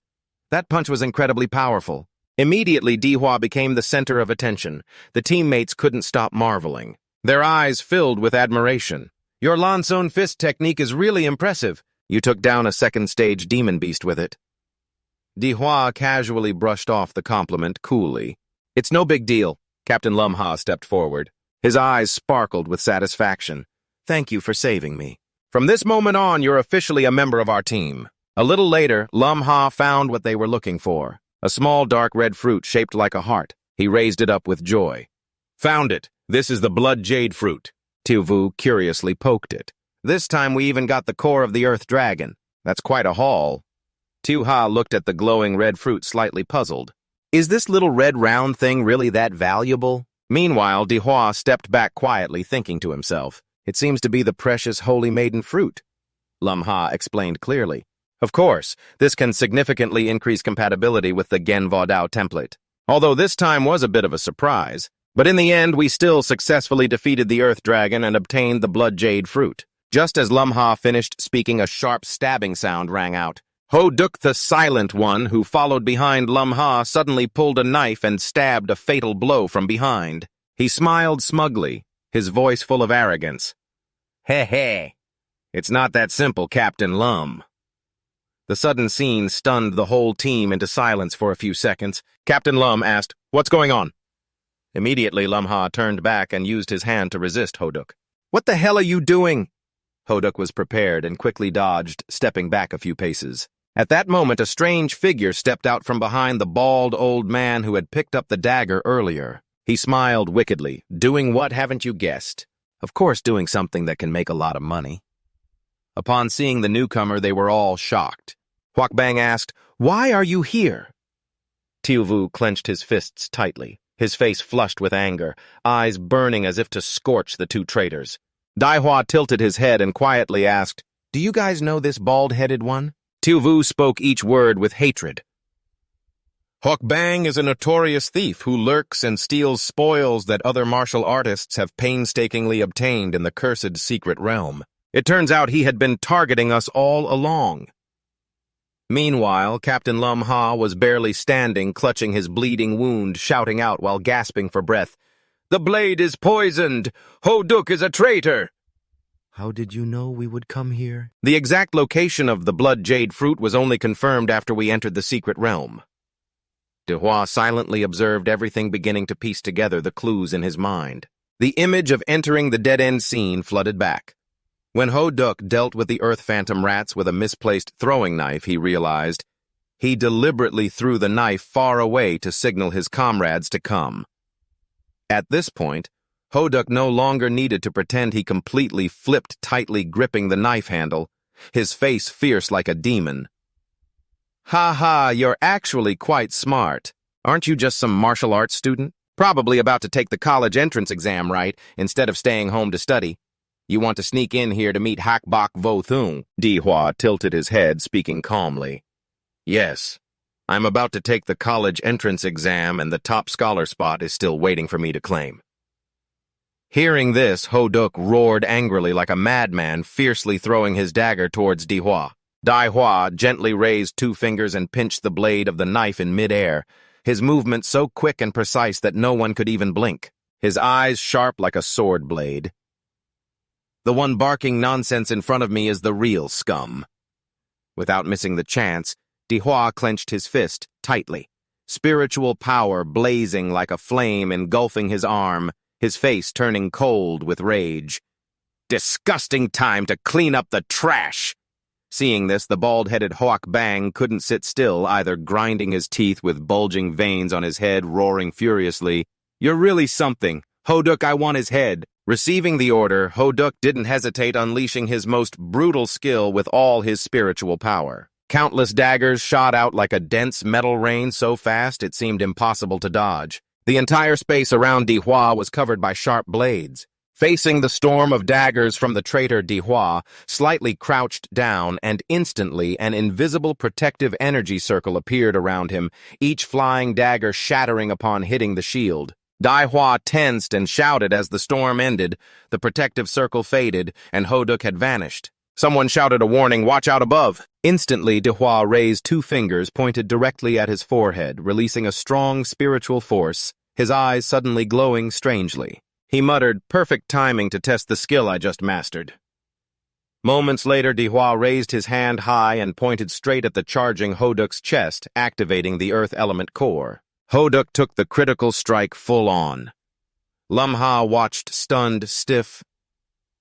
That punch was incredibly powerful. Immediately, Di-Hwa became the center of attention. The teammates couldn't stop marveling. Their eyes filled with admiration. Your Lanson fist technique is really impressive. You took down a second-stage demon beast with it. Di-Hwa casually brushed off the compliment coolly. It's no big deal. Captain Lum-ha stepped forward. His eyes sparkled with satisfaction. Thank you for saving me. From this moment on, you're officially a member of our team. A little later, Lum-ha found what they were looking for. A small dark red fruit shaped like a heart. He raised it up with joy. Found it. This is the blood jade fruit. Tu-vu curiously poked it. This time we even got the core of the Earth Dragon. That's quite a haul. Tu-ha looked at the glowing red fruit, slightly puzzled. Is this little red round thing really that valuable? Meanwhile, Di-Hwa stepped back quietly, thinking to himself. It seems to be the precious Holy Maiden fruit. Lum-ha explained clearly. Of course, this can significantly increase compatibility with the Genva Dao template. Although this time was a bit of a surprise. But in the end, we still successfully defeated the Earth Dragon and obtained the blood jade fruit. Just as Lum-ha finished speaking, a sharp stabbing sound rang out. Ho-duk, the silent one, who followed behind Lum-ha, suddenly pulled a knife and stabbed a fatal blow from behind. He smiled smugly, his voice full of arrogance. Hey. It's not that simple, Captain Lum. The sudden scene stunned the whole team into silence for a few seconds. Captain Lum asked, "What's going on?" Immediately, Lum-ha turned back and used his hand to resist Ho-duk. "What the hell are you doing?" Ho-duk was prepared and quickly dodged, stepping back a few paces. At that moment, a strange figure stepped out from behind the bald old man who had picked up the dagger earlier. He smiled wickedly. Doing what, haven't you guessed? Of course, doing something that can make a lot of money. Upon seeing the newcomer, they were all shocked. Huak Bang asked, "Why are you here?" Tu-vu clenched his fists tightly, his face flushed with anger, eyes burning as if to scorch the two traitors. Di-Hwa tilted his head and quietly asked, "Do you guys know this bald-headed one?" Tu-vu spoke each word with hatred. Huak Bang is a notorious thief who lurks and steals spoils that other martial artists have painstakingly obtained in the cursed secret realm. It turns out he had been targeting us all along. Meanwhile, Captain Lum-ha was barely standing, clutching his bleeding wound, shouting out while gasping for breath, "The blade is poisoned! Ho-duk is a traitor!" How did you know we would come here? The exact location of the blood jade fruit was only confirmed after we entered the secret realm. Dehua silently observed everything, beginning to piece together the clues in his mind. The image of entering the dead-end scene flooded back. When Ho-Duk dealt with the Earth Phantom rats with a misplaced throwing knife, he realized he deliberately threw the knife far away to signal his comrades to come. At this point, Ho-Duk no longer needed to pretend. He completely flipped, tightly gripping the knife handle, his face fierce like a demon. Ha ha, you're actually quite smart. Aren't you just some martial arts student? Probably about to take the college entrance exam, right, instead of staying home to study. You want to sneak in here to meet Hak Bok Vo Thung. Dehua tilted his head, speaking calmly. Yes, I'm about to take the college entrance exam, and the top scholar spot is still waiting for me to claim. Hearing this, Ho-Duk roared angrily like a madman, fiercely throwing his dagger towards Dehua. Dehua gently raised 2 fingers and pinched the blade of the knife in midair, his movement so quick and precise that no one could even blink, his eyes sharp like a sword blade. The one barking nonsense in front of me is the real scum. Without missing the chance, Dehua clenched his fist tightly, spiritual power blazing like a flame engulfing his arm, his face turning cold with rage. Disgusting time to clean up the trash! Seeing this, the bald-headed Hoak Bang couldn't sit still, either grinding his teeth with bulging veins on his head, roaring furiously. You're really something. Ho-Duk, I want his head. Receiving the order, Ho-Duk didn't hesitate, unleashing his most brutal skill with all his spiritual power. Countless daggers shot out like a dense metal rain so fast it seemed impossible to dodge. The entire space around Dehua was covered by sharp blades. Facing the storm of daggers from the traitor Dehua, slightly crouched down, and instantly an invisible protective energy circle appeared around him, each flying dagger shattering upon hitting the shield. Dehua tensed and shouted as the storm ended, the protective circle faded, and Ho-Duk had vanished. Someone shouted a warning, "Watch out above!" Instantly, Dehua raised 2 fingers pointed directly at his forehead, releasing a strong spiritual force, his eyes suddenly glowing strangely. He muttered, "Perfect timing to test the skill I just mastered." Moments later, Dehua raised his hand high and pointed straight at the charging Ho-Duk's chest, activating the Earth Element core. Ho-Duk took the critical strike full on. Lumha watched stunned, stiff.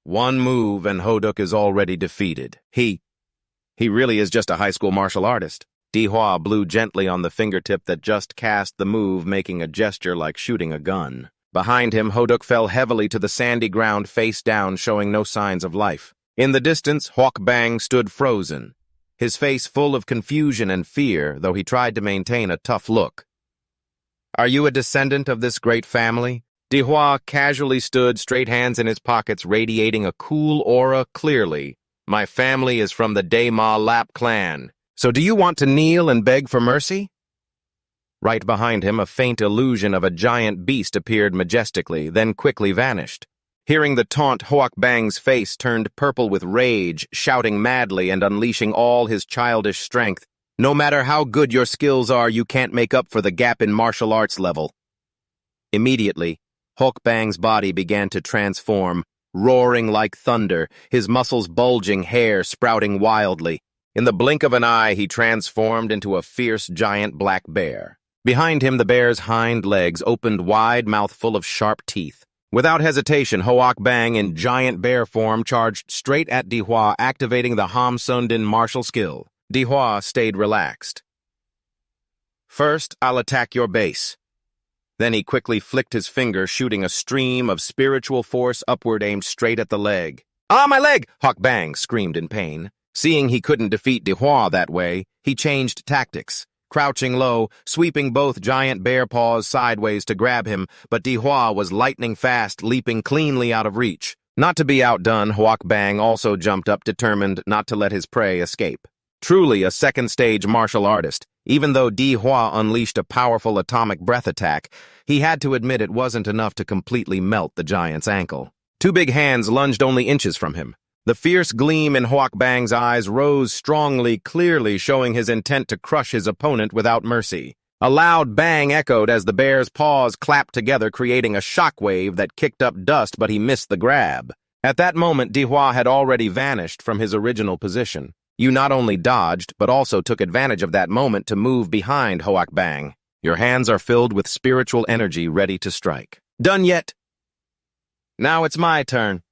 One move and Ho-Duk is already defeated. He really is just a high school martial artist. Dehua blew gently on the fingertip that just cast the move, making a gesture like shooting a gun. Behind him, Ho-Duk fell heavily to the sandy ground face down, showing no signs of life. In the distance, Hoak Bang stood frozen, his face full of confusion and fear, though he tried to maintain a tough look. Are you a descendant of this great family? Dehua casually stood, straight hands in his pockets, radiating a cool aura clearly. My family is from the Daema Lap clan. So do you want to kneel and beg for mercy? Right behind him, a faint illusion of a giant beast appeared majestically, then quickly vanished. Hearing the taunt, Hoak Bang's face turned purple with rage, shouting madly and unleashing all his childish strength. No matter how good your skills are, you can't make up for the gap in martial arts level. Immediately, Hoak Bang's body began to transform, roaring like thunder, his muscles bulging, hair sprouting wildly. In the blink of an eye, he transformed into a fierce giant black bear. Behind him, the bear's hind legs opened wide, mouth full of sharp teeth. Without hesitation, Hoak Bang in giant bear form charged straight at Dehua, activating the Ham Sundin martial skill. Dehua stayed relaxed. First, I'll attack your base. Then he quickly flicked his finger, shooting a stream of spiritual force upward, aimed straight at the leg. "Ah, my leg!" Hoak Bang screamed in pain. Seeing he couldn't defeat Dehua that way, he changed tactics. Crouching low, sweeping both giant bear paws sideways to grab him, but Dehua was lightning fast, leaping cleanly out of reach. Not to be outdone, Hoak Bang also jumped up, determined not to let his prey escape. Truly a second-stage martial artist, even though Dehua unleashed a powerful atomic breath attack, he had to admit it wasn't enough to completely melt the giant's ankle. 2 big hands lunged only inches from him. The fierce gleam in Hoak Bang's eyes rose strongly, clearly showing his intent to crush his opponent without mercy. A loud bang echoed as the bear's paws clapped together, creating a shockwave that kicked up dust, but he missed the grab. At that moment, Dihua had already vanished from his original position. You not only dodged, but also took advantage of that moment to move behind Hoak Bang. Your hands are filled with spiritual energy ready to strike. Done yet? Now it's my turn.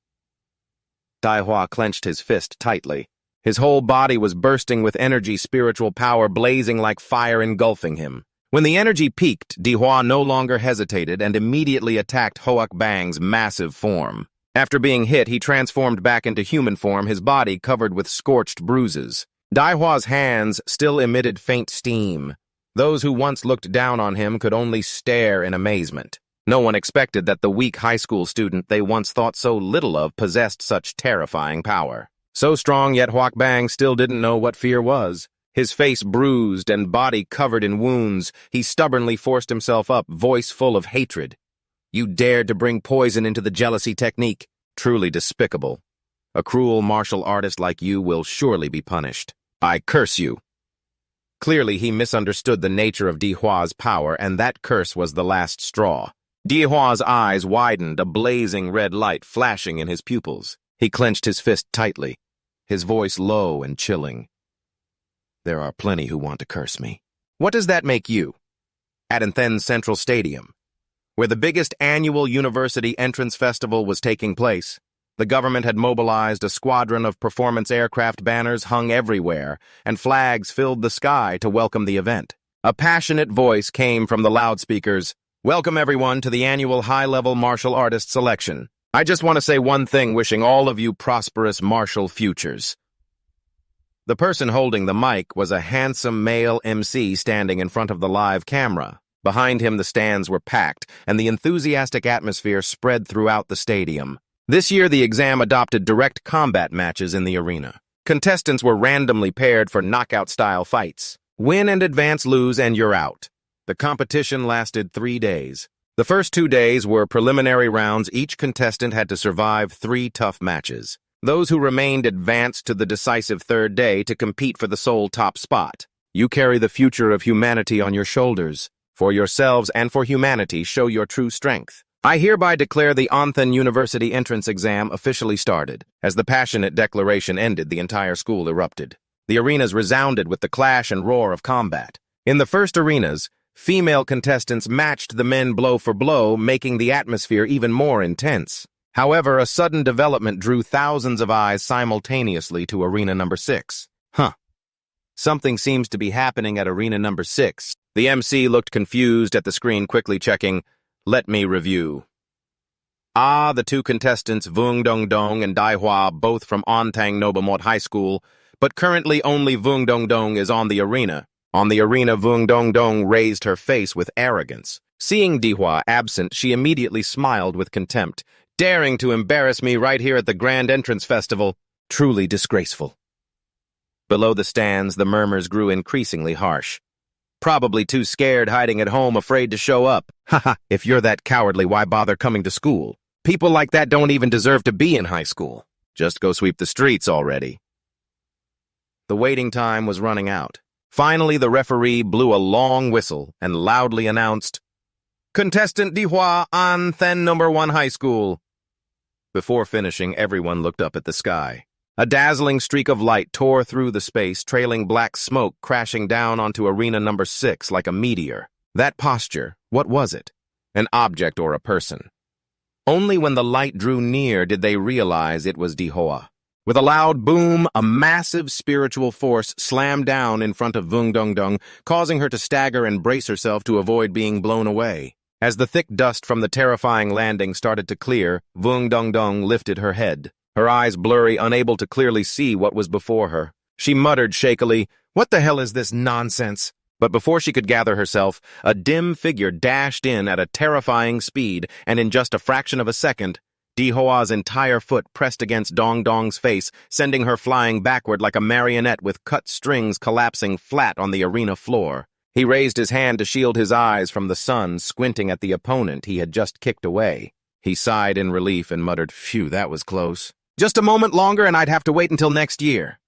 Dihua clenched his fist tightly. His whole body was bursting with energy, spiritual power blazing like fire engulfing him. When the energy peaked, Dihua no longer hesitated and immediately attacked Hoak Bang's massive form. After being hit, he transformed back into human form, his body covered with scorched bruises. Dihua's hands still emitted faint steam. Those who once looked down on him could only stare in amazement. No one expected that the weak high school student they once thought so little of possessed such terrifying power. So strong, yet Hoak Bang still didn't know what fear was. His face bruised and body covered in wounds, he stubbornly forced himself up, voice full of hatred. You dared to bring poison into the jealousy technique. Truly despicable. A cruel martial artist like you will surely be punished. I curse you. Clearly, he misunderstood the nature of Dihua's power, and that curse was the last straw. Dihua's eyes widened, a blazing red light flashing in his pupils. He clenched his fist tightly, his voice low and chilling. There are plenty who want to curse me. What does that make you? At Athens Central Stadium, where the biggest annual university entrance festival was taking place, the government had mobilized a squadron of performance aircraft, banners hung everywhere, and flags filled the sky to welcome the event. A passionate voice came from the loudspeakers. Welcome everyone to the annual high-level martial artist selection. I just want to say one thing, wishing all of you prosperous martial futures. The person holding the mic was a handsome male MC standing in front of the live camera. Behind him, the stands were packed, and the enthusiastic atmosphere spread throughout the stadium. This year, the exam adopted direct combat matches in the arena. Contestants were randomly paired for knockout-style fights. Win and advance, lose, and you're out. The competition lasted 3 days. The first 2 days were preliminary rounds. Each contestant had to survive 3 tough matches. Those who remained advanced to the decisive third day to compete for the sole top spot. You carry the future of humanity on your shoulders. For yourselves and for humanity, show your true strength. I hereby declare the Athens University entrance exam officially started. As the passionate declaration ended, the entire school erupted. The arenas resounded with the clash and roar of combat. In the first arenas, female contestants matched the men blow for blow, making the atmosphere even more intense. However, a sudden development drew thousands of eyes simultaneously to arena number 6. Something seems to be happening at arena number 6. The MC looked confused at the screen, quickly checking. Let me review. The 2 contestants, Vung Dong Dong and Dihua, both from Ontang Nobamot High School, but currently only Vung Dong Dong is on the arena. On the arena, Vung Dong Dong raised her face with arrogance. Seeing Dihua absent, she immediately smiled with contempt. Daring to embarrass me right here at the Grand Entrance Festival. Truly disgraceful. Below the stands, the murmurs grew increasingly harsh. Probably too scared, hiding at home, afraid to show up. Haha, if you're that cowardly, why bother coming to school? People like that don't even deserve to be in high school. Just go sweep the streets already. The waiting time was running out. Finally, the referee blew a long whistle and loudly announced, Contestant Dihua, Athens number 1 High School. Before finishing, everyone looked up at the sky. A dazzling streak of light tore through the space, trailing black smoke crashing down onto arena number 6 like a meteor. That posture, what was it? An object or a person? Only when the light drew near did they realize it was Dihua. With a loud boom, a massive spiritual force slammed down in front of Vung Dong Dong, causing her to stagger and brace herself to avoid being blown away. As the thick dust from the terrifying landing started to clear, Vung Dong Dong lifted her head. Her eyes blurry, unable to clearly see what was before her. She muttered shakily, "What the hell is this nonsense?" But before she could gather herself, a dim figure dashed in at a terrifying speed, and in just a fraction of a second, Dihua's entire foot pressed against Dong Dong's face, sending her flying backward like a marionette with cut strings collapsing flat on the arena floor. He raised his hand to shield his eyes from the sun, squinting at the opponent he had just kicked away. He sighed in relief and muttered, "Phew, that was close. Just a moment longer and I'd have to wait until next year."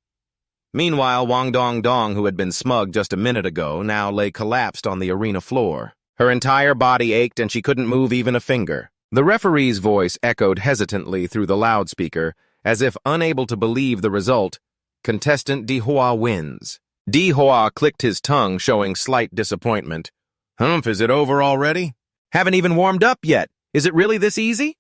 Meanwhile, Wang Dong Dong, who had been smug just a minute ago, now lay collapsed on the arena floor. Her entire body ached and she couldn't move even a finger. The referee's voice echoed hesitantly through the loudspeaker, as if unable to believe the result. Contestant Dihua wins. Dihua clicked his tongue, showing slight disappointment. Humph, is it over already? Haven't even warmed up yet. Is it really this easy?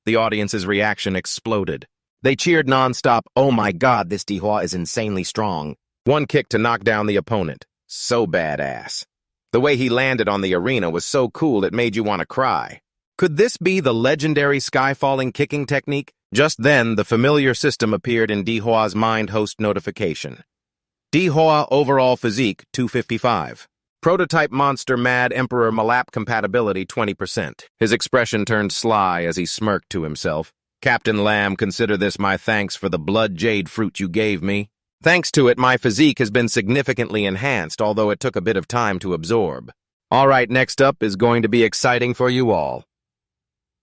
The audience's reaction exploded. They cheered nonstop. Oh my god, this Dihua is insanely strong. One kick to knock down the opponent. So badass. The way he landed on the arena was so cool it made you want to cry. Could this be the legendary sky-falling kicking technique? Just then, the familiar system appeared in Dihua's mind host notification. Dihua overall physique 255. Prototype monster Mad Emperor Malap compatibility 20%. His expression turned sly as he smirked to himself. Captain Lamb, consider this my thanks for the blood jade fruit you gave me. Thanks to it, my physique has been significantly enhanced, although it took a bit of time to absorb. All right, next up is going to be exciting for you all.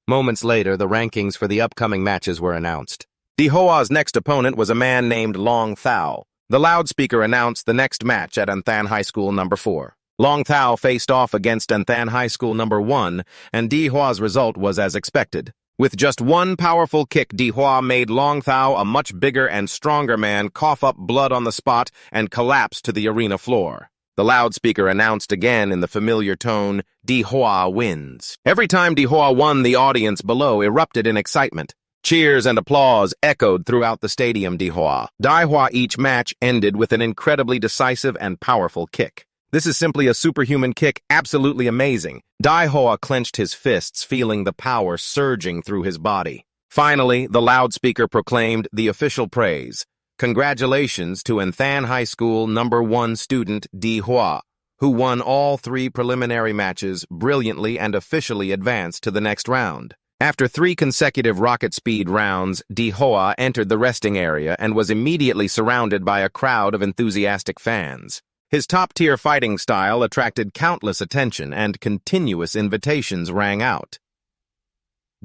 Moments later, the rankings for the upcoming matches were announced. Dihua's next opponent was a man named Long Thao. The loudspeaker announced the next match at Anthan High School No. 4. Long Thao faced off against Anthan High School No. 1, and Dihua's result was as expected. With just one powerful kick, Dihua made Long Thao, a much bigger and stronger man, cough up blood on the spot and collapse to the arena floor. The loudspeaker announced again in the familiar tone, Dihua wins. Every time Dihua won, the audience below erupted in excitement. Cheers and applause echoed throughout the stadium. Dihua each match ended with an incredibly decisive and powerful kick. This is simply a superhuman kick, absolutely amazing. Dihua clenched his fists, feeling the power surging through his body. Finally, the loudspeaker proclaimed the official praise. Congratulations to Anthan High School No. 1 student Dihua, who won all 3 preliminary matches brilliantly and officially advanced to the next round. After 3 consecutive rocket speed rounds, Dihua entered the resting area and was immediately surrounded by a crowd of enthusiastic fans. His top-tier fighting style attracted countless attention and continuous invitations rang out.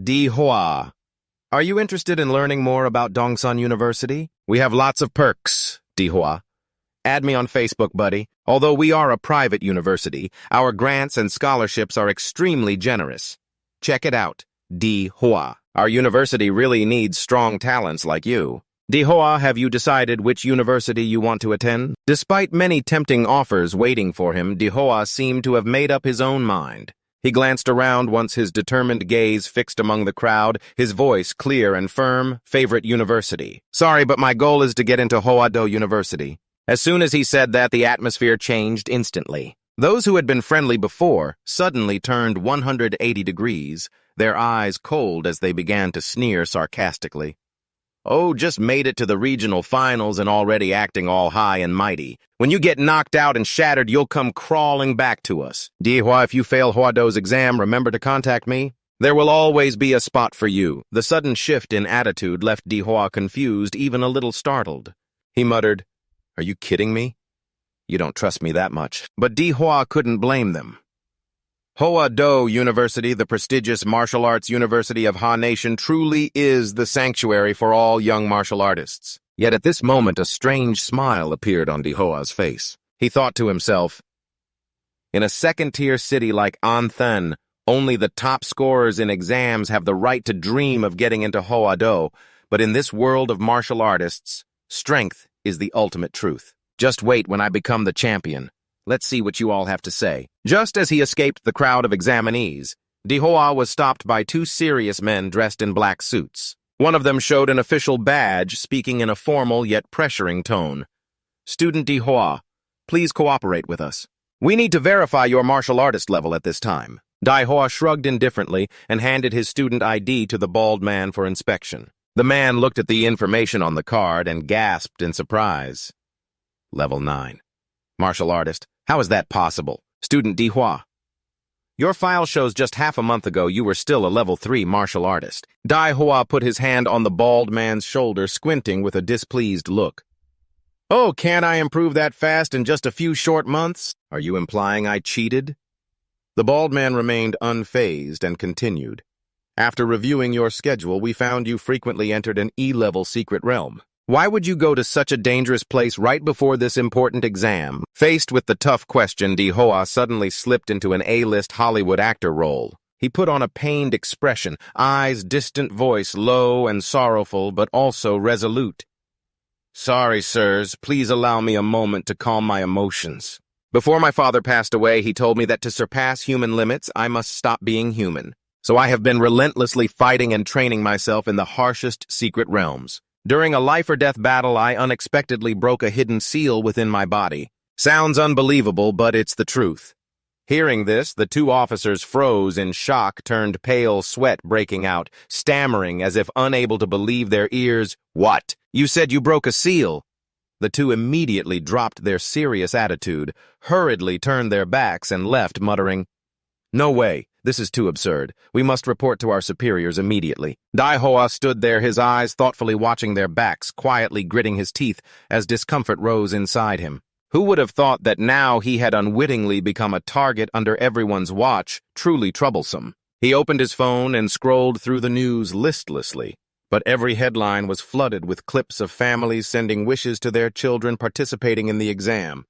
Dihua, are you interested in learning more about Dongsun University? We have lots of perks, Dihua. Add me on Facebook, buddy. Although we are a private university, our grants and scholarships are extremely generous. Check it out, Dihua. Our university really needs strong talents like you. Dihua, have you decided which university you want to attend? Despite many tempting offers waiting for him, Dihua seemed to have made up his own mind. He glanced around once his determined gaze fixed among the crowd, his voice clear and firm. Favorite university. Sorry, but my goal is to get into Hoado University. As soon as he said that, the atmosphere changed instantly. Those who had been friendly before suddenly turned 180 degrees, their eyes cold as they began to sneer sarcastically. Oh, just made it to the regional finals and already acting all high and mighty. When you get knocked out and shattered, you'll come crawling back to us. Dihua, if you fail Huado's exam, remember to contact me. There will always be a spot for you. The sudden shift in attitude left Dihua confused, even a little startled. He muttered, Are you kidding me? You don't trust me that much. But Dihua couldn't blame them. Hoado University, the prestigious martial arts university of Ha Nation, truly is the sanctuary for all young martial artists. Yet at this moment, a strange smile appeared on Dihua's face. He thought to himself, in a second-tier city like Anthan, only the top scorers in exams have the right to dream of getting into Hoado, but in this world of martial artists, strength is the ultimate truth. Just wait when I become the champion. Let's see what you all have to say. Just as he escaped the crowd of examinees, Dihua was stopped by 2 serious men dressed in black suits. One of them showed an official badge, speaking in a formal yet pressuring tone. Student Dihua, please cooperate with us. We need to verify your martial artist level at this time. Dihua shrugged indifferently and handed his student ID to the bald man for inspection. The man looked at the information on the card and gasped in surprise. Level 9. Martial artist. How is that possible? Student Dihua. Your file shows just half a month ago you were still a level 3 martial artist. Dihua put his hand on the bald man's shoulder, squinting with a displeased look. Oh, can't I improve that fast in just a few short months? Are you implying I cheated? The bald man remained unfazed and continued. After reviewing your schedule, we found you frequently entered an E-level secret realm. Why would you go to such a dangerous place right before this important exam? Faced with the tough question, Dihua suddenly slipped into an A-list Hollywood actor role. He put on a pained expression, eyes distant, voice low and sorrowful, but also resolute. "Sorry, sirs. Please allow me a moment to calm my emotions. Before my father passed away, he told me that to surpass human limits, I must stop being human. So I have been relentlessly fighting and training myself in the harshest secret realms. During a life-or-death battle, I unexpectedly broke a hidden seal within my body. Sounds unbelievable, but it's the truth." Hearing this, the two officers froze in shock, turned pale, sweat breaking out, stammering as if unable to believe their ears. "What? You said you broke a seal?" The two immediately dropped their serious attitude, hurriedly turned their backs, and left, muttering, "No way. This is too absurd. We must report to our superiors immediately." Daihoa stood there, his eyes thoughtfully watching their backs, quietly gritting his teeth as discomfort rose inside him. Who would have thought that now he had unwittingly become a target under everyone's watch, truly troublesome. He opened his phone and scrolled through the news listlessly, but every headline was flooded with clips of families sending wishes to their children participating in the exam.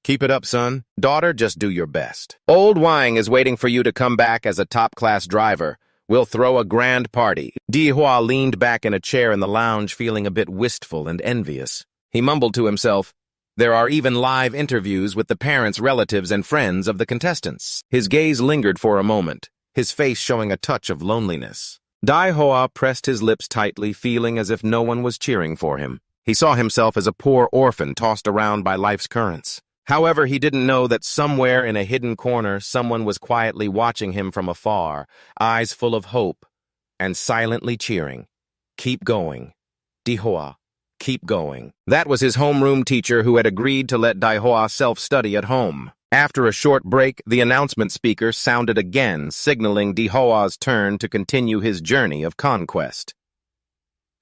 "Keep it up, son. Daughter, just do your best. Old Wang is waiting for you to come back as a top-class driver. We'll throw a grand party." Dihua leaned back in a chair in the lounge, feeling a bit wistful and envious. He mumbled to himself, "There are even live interviews with the parents, relatives, and friends of the contestants." His gaze lingered for a moment, his face showing a touch of loneliness. Daihoa pressed his lips tightly, feeling as if no one was cheering for him. He saw himself as a poor orphan tossed around by life's currents. However, he didn't know that somewhere in a hidden corner someone was quietly watching him from afar, eyes full of hope, and silently cheering. "Keep going. Daihoa, keep going." That was his homeroom teacher who had agreed to let Daihoa self-study at home. After a short break, the announcement speaker sounded again, signaling Daihoa's turn to continue his journey of conquest.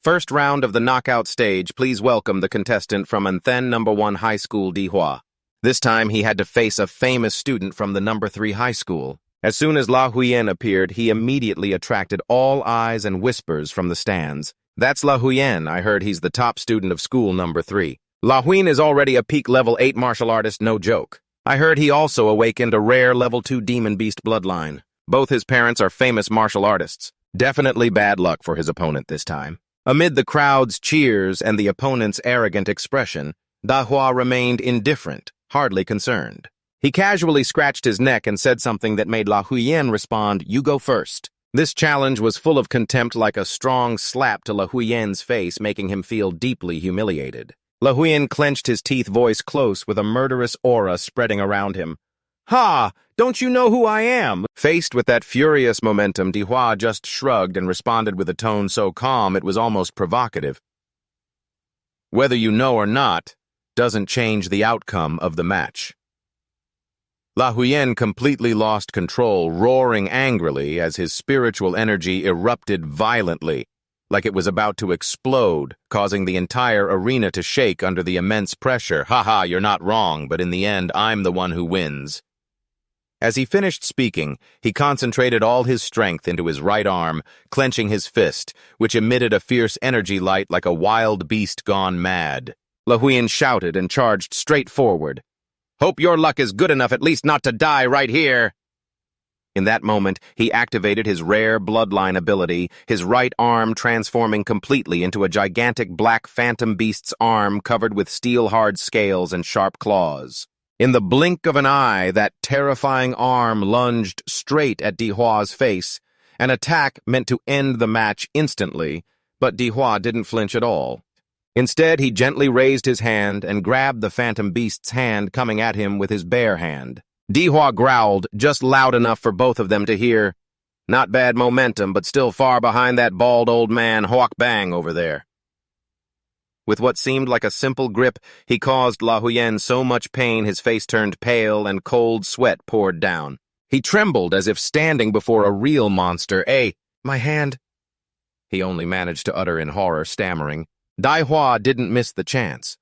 "First round of the knockout stage, please welcome the contestant from Anthen No. 1 High School, Dihua." This time he had to face a famous student from the No. 3 high school. As soon as La Huyen appeared, he immediately attracted all eyes and whispers from the stands. "That's La Huyen. I heard he's the top student of school No. 3. La Huyen is already a peak level 8 martial artist, no joke. I heard he also awakened a rare level 2 demon beast bloodline. Both his parents are famous martial artists. Definitely bad luck for his opponent this time." Amid the crowd's cheers and the opponent's arrogant expression, Dahua remained indifferent, hardly concerned. He casually scratched his neck and said something that made La Huyen respond, "You go first." This challenge was full of contempt, like a strong slap to La Huyen's face, making him feel deeply humiliated. La Huyen clenched his teeth, voice close, with a murderous aura spreading around him. "Ha! Don't you know who I am?" Faced with that furious momentum, Dihua just shrugged and responded with a tone so calm it was almost provocative. "Whether you know or not doesn't change the outcome of the match." La Huyen completely lost control, roaring angrily as his spiritual energy erupted violently, like it was about to explode, causing the entire arena to shake under the immense pressure. "Haha, you're not wrong, but in the end, I'm the one who wins." As he finished speaking, he concentrated all his strength into his right arm, clenching his fist, which emitted a fierce energy light like a wild beast gone mad. La Huyen shouted and charged straight forward. "Hope your luck is good enough at least not to die right here." In that moment, he activated his rare bloodline ability, his right arm transforming completely into a gigantic black phantom beast's arm covered with steel-hard scales and sharp claws. In the blink of an eye, that terrifying arm lunged straight at Dihua's face, an attack meant to end the match instantly, but Dihua didn't flinch at all. Instead, he gently raised his hand and grabbed the phantom beast's hand, coming at him with his bare hand. Dihua growled, just loud enough for both of them to hear. "Not bad momentum, but still far behind that bald old man Hoak Bang over there." With what seemed like a simple grip, he caused La Huyen so much pain his face turned pale and cold sweat poured down. He trembled as if standing before a real monster. My hand," he only managed to utter in horror, stammering. Dihua didn't miss the chance.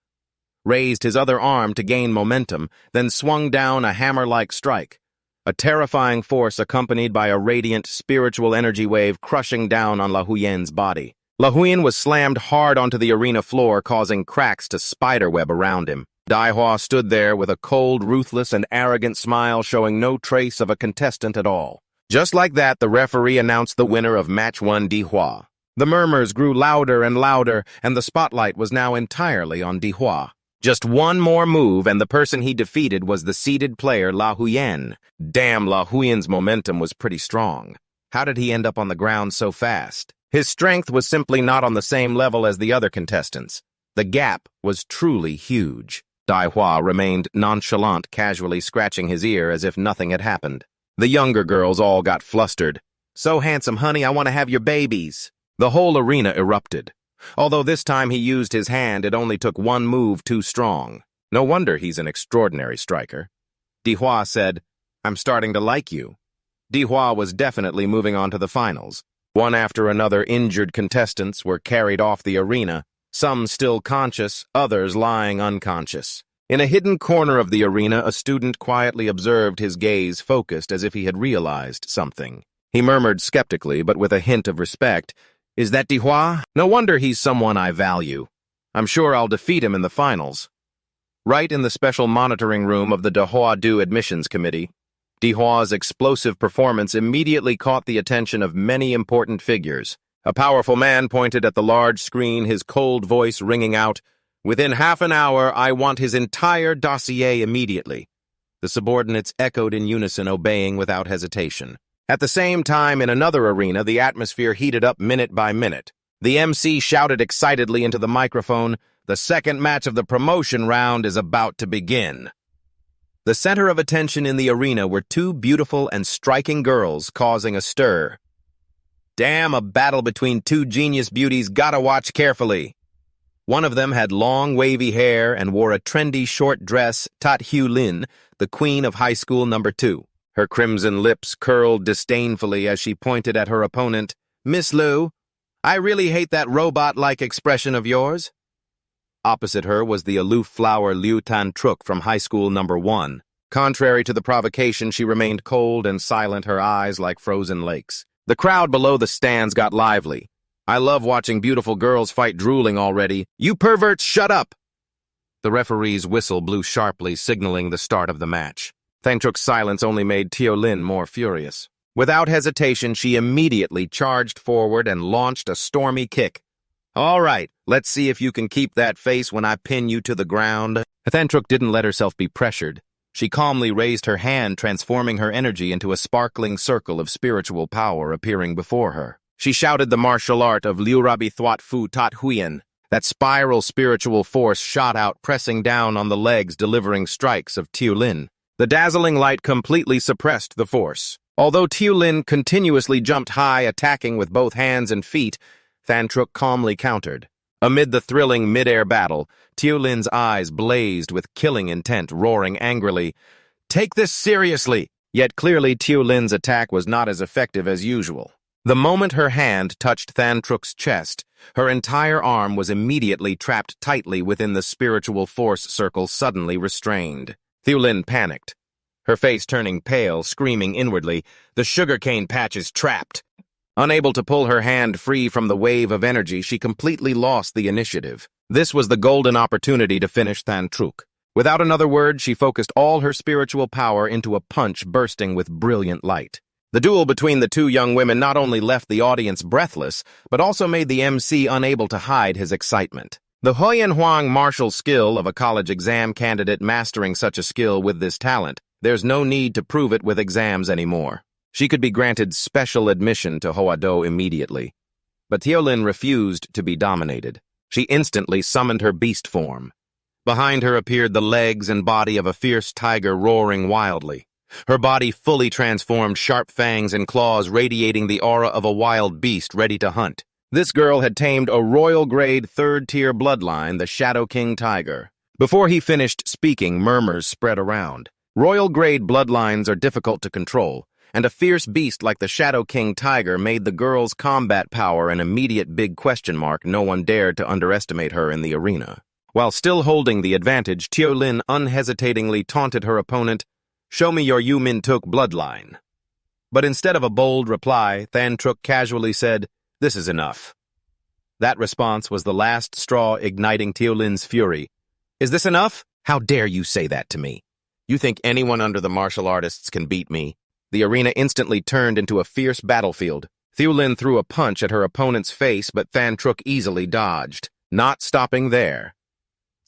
Raised his other arm to gain momentum, then swung down a hammer-like strike. A terrifying force accompanied by a radiant spiritual energy wave crushing down on La Huyen's body. La Huyen was slammed hard onto the arena floor, causing cracks to spiderweb around him. Dihua stood there with a cold, ruthless, and arrogant smile, showing no trace of a contestant at all. Just like that, the referee announced the winner of Match 1 Dihua. The murmurs grew louder and louder, and the spotlight was now entirely on Dihua. Just one more move, and the person he defeated was the seeded player La Huyen. Damn, La Huyen's momentum was pretty strong. How did he end up on the ground so fast? His strength was simply not on the same level as the other contestants. The gap was truly huge. Dihua remained nonchalant, casually scratching his ear as if nothing had happened. The younger girls all got flustered. "So handsome, honey, I want to have your babies." The whole arena erupted. Although this time he used his hand, it only took one move too strong. No wonder he's an extraordinary striker. Dihua said, "I'm starting to like you." Dihua was definitely moving on to the finals. One after another, injured contestants were carried off the arena, some still conscious, others lying unconscious. In a hidden corner of the arena, a student quietly observed, his gaze focused as if he had realized something. He murmured skeptically, but with a hint of respect, "Is that Dihua? No wonder he's someone I value. I'm sure I'll defeat him in the finals." Right in the special monitoring room of the Dihua-do admissions committee, Dihua's explosive performance immediately caught the attention of many important figures. A powerful man pointed at the large screen, his cold voice ringing out, "Within half an hour, I want his entire dossier immediately." The subordinates echoed in unison, obeying without hesitation. At the same time, in another arena, the atmosphere heated up minute by minute. The MC shouted excitedly into the microphone, "The second match of the promotion round is about to begin." The center of attention in the arena were two beautiful and striking girls causing a stir. Damn, a battle between two genius beauties, gotta watch carefully. One of them had long, wavy hair and wore a trendy short dress, Tat Hugh Lin, the queen of high school number 2. Her crimson lips curled disdainfully as she pointed at her opponent. "Miss Liu, I really hate that robot-like expression of yours." Opposite her was the aloof flower Liu Tan-truk from high school number 1. Contrary to the provocation, she remained cold and silent, her eyes like frozen lakes. The crowd below the stands got lively. "I love watching beautiful girls fight, drooling already. You perverts, shut up!" The referee's whistle blew sharply, signaling the start of the match. Tan-truk's silence only made Tio Lin more furious. Without hesitation, she immediately charged forward and launched a stormy kick. "All right, let's see if you can keep that face when I pin you to the ground." Tan-truk didn't let herself be pressured. She calmly raised her hand, transforming her energy into a sparkling circle of spiritual power appearing before her. She shouted the martial art of Liu Rabi Thuat Fu Tat Huyen. That spiral spiritual force shot out, pressing down on the legs, delivering strikes of Tio Lin. The dazzling light completely suppressed the force. Although Tio Lin continuously jumped high, attacking with both hands and feet, Tan-truk calmly countered. Amid the thrilling mid-air battle, Tio Lin's eyes blazed with killing intent, roaring angrily, "Take this seriously!" Yet clearly Tio Lin's attack was not as effective as usual. The moment her hand touched Tan-truk's chest, her entire arm was immediately trapped tightly within the spiritual force circle, suddenly restrained. Tio Lin panicked, her face turning pale, screaming inwardly, "The sugarcane patch is trapped!" Unable to pull her hand free from the wave of energy, she completely lost the initiative. This was the golden opportunity to finish Tan-truk. Without another word, she focused all her spiritual power into a punch bursting with brilliant light. The duel between the two young women not only left the audience breathless, but also made the MC unable to hide his excitement. The Huyen Huang martial skill of a college exam candidate mastering such a skill with this talent, there's no need to prove it with exams anymore. She could be granted special admission to Hoado immediately. But Tio Lin refused to be dominated. She instantly summoned her beast form. Behind her appeared the legs and body of a fierce tiger roaring wildly. Her body fully transformed, sharp fangs and claws radiating the aura of a wild beast ready to hunt. This girl had tamed a royal-grade third-tier bloodline, the Shadow King Tiger. Before he finished speaking, murmurs spread around. Royal-grade bloodlines are difficult to control, and a fierce beast like the Shadow King Tiger made the girl's combat power an immediate big question mark. No one dared to underestimate her in the arena. While still holding the advantage, Tio Lin unhesitatingly taunted her opponent, "Show me your Yu Min Tuk bloodline." But instead of a bold reply, Tan-truk casually said, "This is enough." That response was the last straw, igniting Tio Lin's fury. "Is this enough? How dare you say that to me? You think anyone under the martial artists can beat me?" The arena instantly turned into a fierce battlefield. Thulin threw a punch at her opponent's face, but Than Trúc easily dodged. Not stopping there,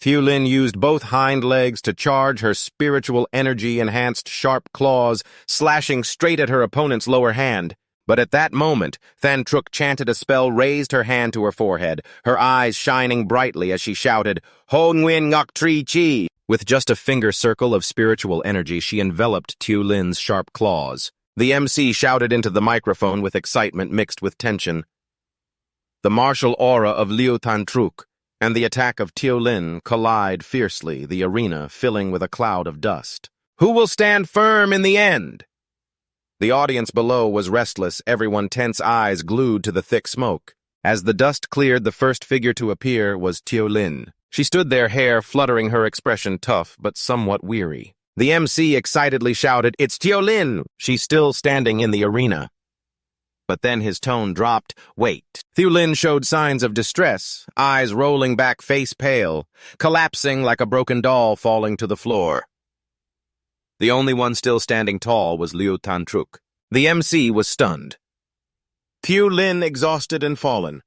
Thulin used both hind legs to charge her spiritual energy-enhanced sharp claws, slashing straight at her opponent's lower hand. But at that moment, Than Trúc chanted a spell, raised her hand to her forehead, her eyes shining brightly as she shouted, Ho Nguyen Ngok Tri Chi! With just a finger circle of spiritual energy, she enveloped Thulin's sharp claws. The MC shouted into the microphone with excitement mixed with tension. The martial aura of Liu Than Trúc and the attack of Thulin collide fiercely, the arena filling with a cloud of dust. Who will stand firm in the end? The audience below was restless, everyone tense, eyes glued to the thick smoke. As the dust cleared, the first figure to appear was Thulin. She stood there, hair fluttering, her expression tough but somewhat weary. The MC excitedly shouted, It's Thulin! She's still standing in the arena. But then his tone dropped. Wait. Thulin showed signs of distress, eyes rolling back, face pale, collapsing like a broken doll falling to the floor. The only one still standing tall was Liu Than Trúc. The MC was stunned. Thulin exhausted and fallen.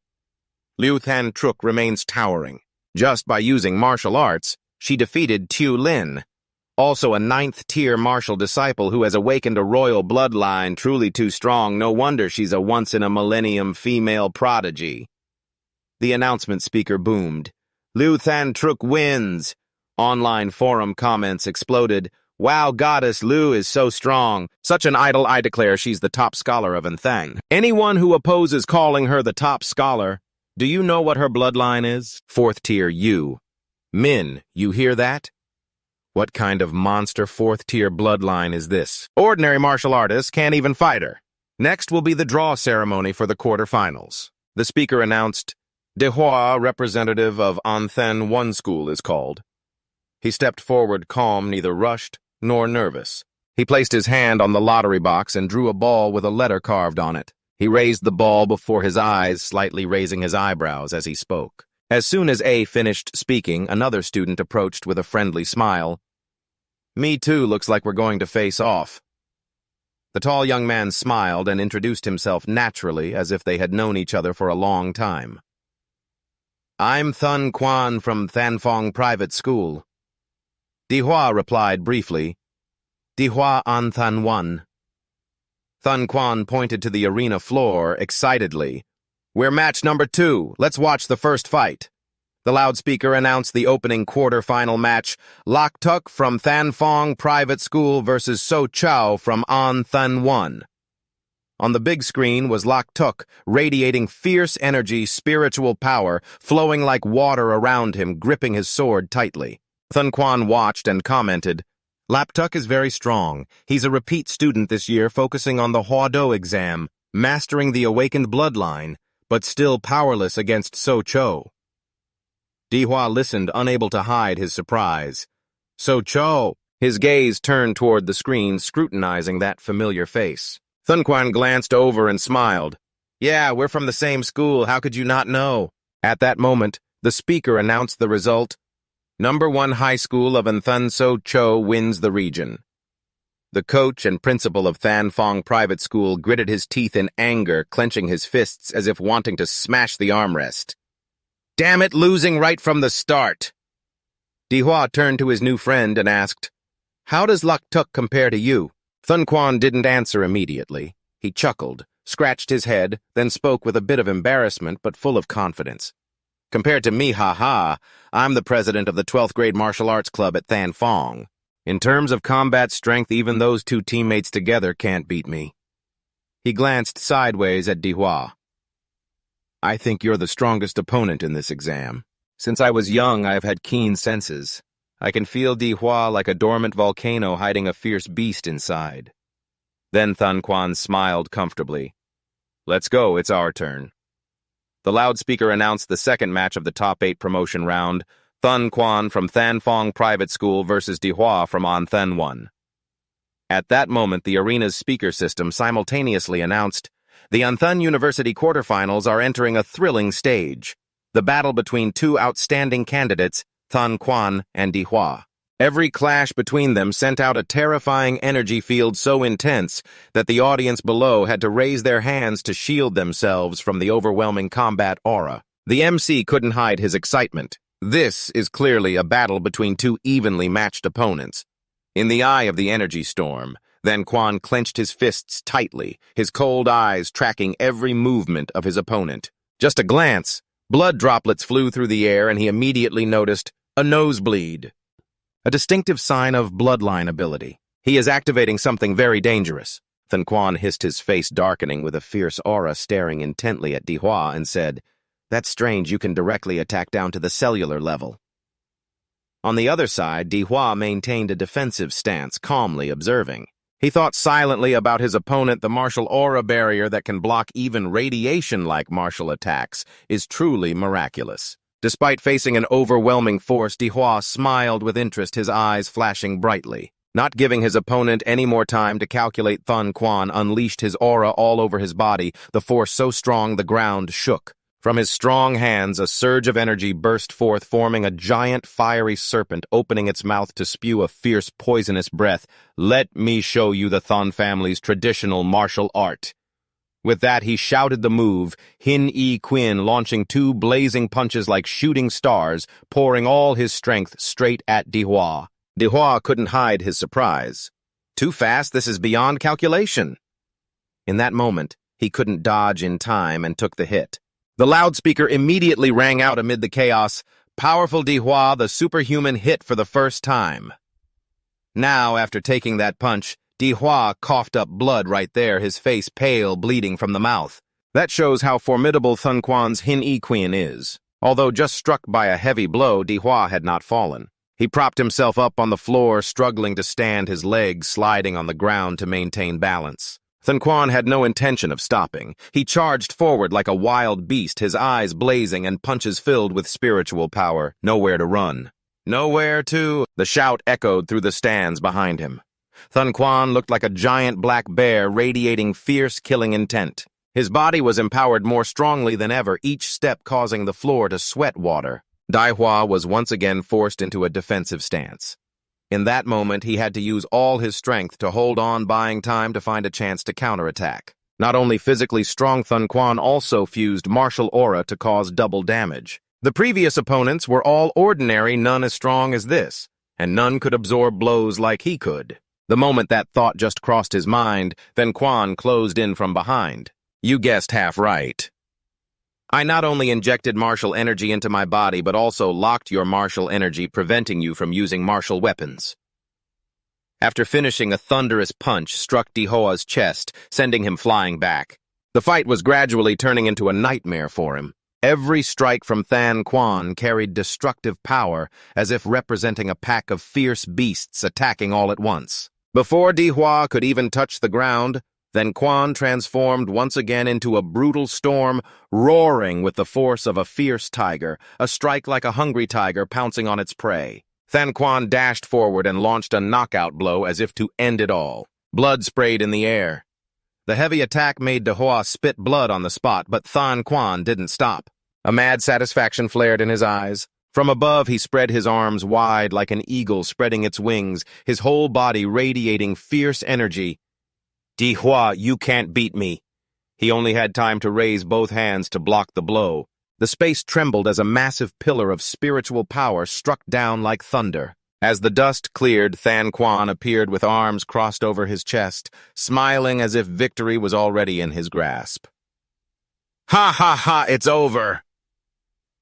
Liu Than Trúc remains towering. Just by using martial arts, she defeated Thulin, also a 9th-tier martial disciple who has awakened a royal bloodline truly too strong. No wonder she's a once-in-a-millennium female prodigy. The announcement speaker boomed. Liu Than Trúc wins. Online forum comments exploded. Wow, goddess Liu is so strong. Such an idol, I declare she's the top scholar of Anthang. Anyone who opposes calling her the top scholar, do you know what her bloodline is? 4th tier you. Min, you hear that? What kind of monster 4th-tier bloodline is this? Ordinary martial artists can't even fight her. Next will be the draw ceremony for the quarterfinals. The speaker announced, Dehua, representative of Anthen 1 school, is called. He stepped forward calm, neither rushed nor nervous. He placed his hand on the lottery box and drew a ball with a letter carved on it. He raised the ball before his eyes, slightly raising his eyebrows as he spoke. As soon as A finished speaking, another student approached with a friendly smile. Me too, looks like we're going to face off. The tall young man smiled and introduced himself naturally, as if they had known each other for a long time. I'm Thun Quan from Thanfong Private School. Dihua replied briefly. Dihua An Than 1. Thun Quan pointed to the arena floor excitedly. We're match number 2. Let's watch the first fight. The loudspeaker announced the opening quarter-final match, Lak Tuk from Thanfong Private School versus So Chao from An Than 1. On the big screen was Lak Tuk, radiating fierce energy, spiritual power, flowing like water around him, gripping his sword tightly. Thun Quan watched and commented, Lak Tuk is very strong. He's a repeat student this year, focusing on the Huado exam, mastering the awakened bloodline, but still powerless against So Cho. Dihua listened, unable to hide his surprise. So Cho! His gaze turned toward the screen, scrutinizing that familiar face. Thun Quan glanced over and smiled. Yeah, we're from the same school, how could you not know? At that moment, the speaker announced the result. Number 1 high school of Anthun So Cho wins the region. The coach and principal of Thanfong Private School gritted his teeth in anger, clenching his fists as if wanting to smash the armrest. Damn it, losing right from the start. Dihua turned to his new friend and asked, How does Lak Tuk compare to you? Thun Quan didn't answer immediately. He chuckled, scratched his head, then spoke with a bit of embarrassment but full of confidence. Compared to me, ha-ha, I'm the president of the 12th grade martial arts club at Thanfong. In terms of combat strength, even those 2 teammates together can't beat me. He glanced sideways at Dihua. I think you're the strongest opponent in this exam. Since I was young, I've had keen senses. I can feel Dihua like a dormant volcano hiding a fierce beast inside. Then Thun Quan smiled comfortably. Let's go, it's our turn. The loudspeaker announced the second match of the top 8 promotion round, Thun Quan from Thanfong Private School versus Dihua from An Than 1. At that moment, the arena's speaker system simultaneously announced, the Anthun University quarterfinals are entering a thrilling stage, the battle between 2 outstanding candidates, Thun Quan and Dihua. Every clash between them sent out a terrifying energy field so intense that the audience below had to raise their hands to shield themselves from the overwhelming combat aura. The MC couldn't hide his excitement. This is clearly a battle between two evenly matched opponents. In the eye of the energy storm, Than Quan clenched his fists tightly, his cold eyes tracking every movement of his opponent. Just a glance, blood droplets flew through the air and he immediately noticed a nosebleed. A distinctive sign of Bloodline ability. He is activating something very dangerous. Than Quan hissed, his face darkening with a fierce aura, staring intently at Dihua and said, "That's strange, you can directly attack down to the cellular level." On the other side, Dihua maintained a defensive stance, calmly observing. He thought silently about his opponent. The martial aura barrier that can block even radiation-like martial attacks is truly miraculous. Despite facing an overwhelming force, Dihua smiled with interest, his eyes flashing brightly. Not giving his opponent any more time to calculate, Than Quan unleashed his aura all over his body, the force so strong the ground shook. From his strong hands, a surge of energy burst forth, forming a giant fiery serpent, opening its mouth to spew a fierce, poisonous breath. "Let me show you the Than family's traditional martial art." With that, he shouted the move, Hin-E Quin, launching two blazing punches like shooting stars, pouring all his strength straight at Dihua. Dihua couldn't hide his surprise. Too fast, this is beyond calculation. In that moment, he couldn't dodge in time and took the hit. The loudspeaker immediately rang out amid the chaos. "Powerful Dihua, the superhuman hit for the first time." Now, after taking that punch, Dihua coughed up blood right there, his face pale, bleeding from the mouth. That shows how formidable Than Quan's Hin-E Quin is. Although just struck by a heavy blow, Dihua had not fallen. He propped himself up on the floor, struggling to stand, his legs sliding on the ground to maintain balance. Than Quan had no intention of stopping. He charged forward like a wild beast, his eyes blazing and punches filled with spiritual power. Nowhere to run. "Nowhere to—" The shout echoed through the stands behind him. Than Quan looked like a giant black bear radiating fierce killing intent. His body was empowered more strongly than ever, each step causing the floor to sweat water. Dihua was once again forced into a defensive stance. In that moment, he had to use all his strength to hold on, buying time to find a chance to counterattack. Not only physically strong, Than Quan also fused martial aura to cause double damage. The previous opponents were all ordinary, none as strong as this, and none could absorb blows like he could. The moment that thought just crossed his mind, Than Quan closed in from behind. "You guessed half right. I not only injected martial energy into my body, but also locked your martial energy, preventing you from using martial weapons." After finishing, a thunderous punch struck Dihua's chest, sending him flying back. The fight was gradually turning into a nightmare for him. Every strike from Than Quan carried destructive power, as if representing a pack of fierce beasts attacking all at once. Before Dihua could even touch the ground, Than Quan transformed once again into a brutal storm, roaring with the force of a fierce tiger, a strike like a hungry tiger pouncing on its prey. Than Quan dashed forward and launched a knockout blow as if to end it all. Blood sprayed in the air. The heavy attack made Dihua spit blood on the spot, but Than Quan didn't stop. A mad satisfaction flared in his eyes. From above, he spread his arms wide like an eagle spreading its wings, his whole body radiating fierce energy. "Dihua, you can't beat me." He only had time to raise both hands to block the blow. The space trembled as a massive pillar of spiritual power struck down like thunder. As the dust cleared, Than Quan appeared with arms crossed over his chest, smiling as if victory was already in his grasp. "Ha ha ha, it's over!"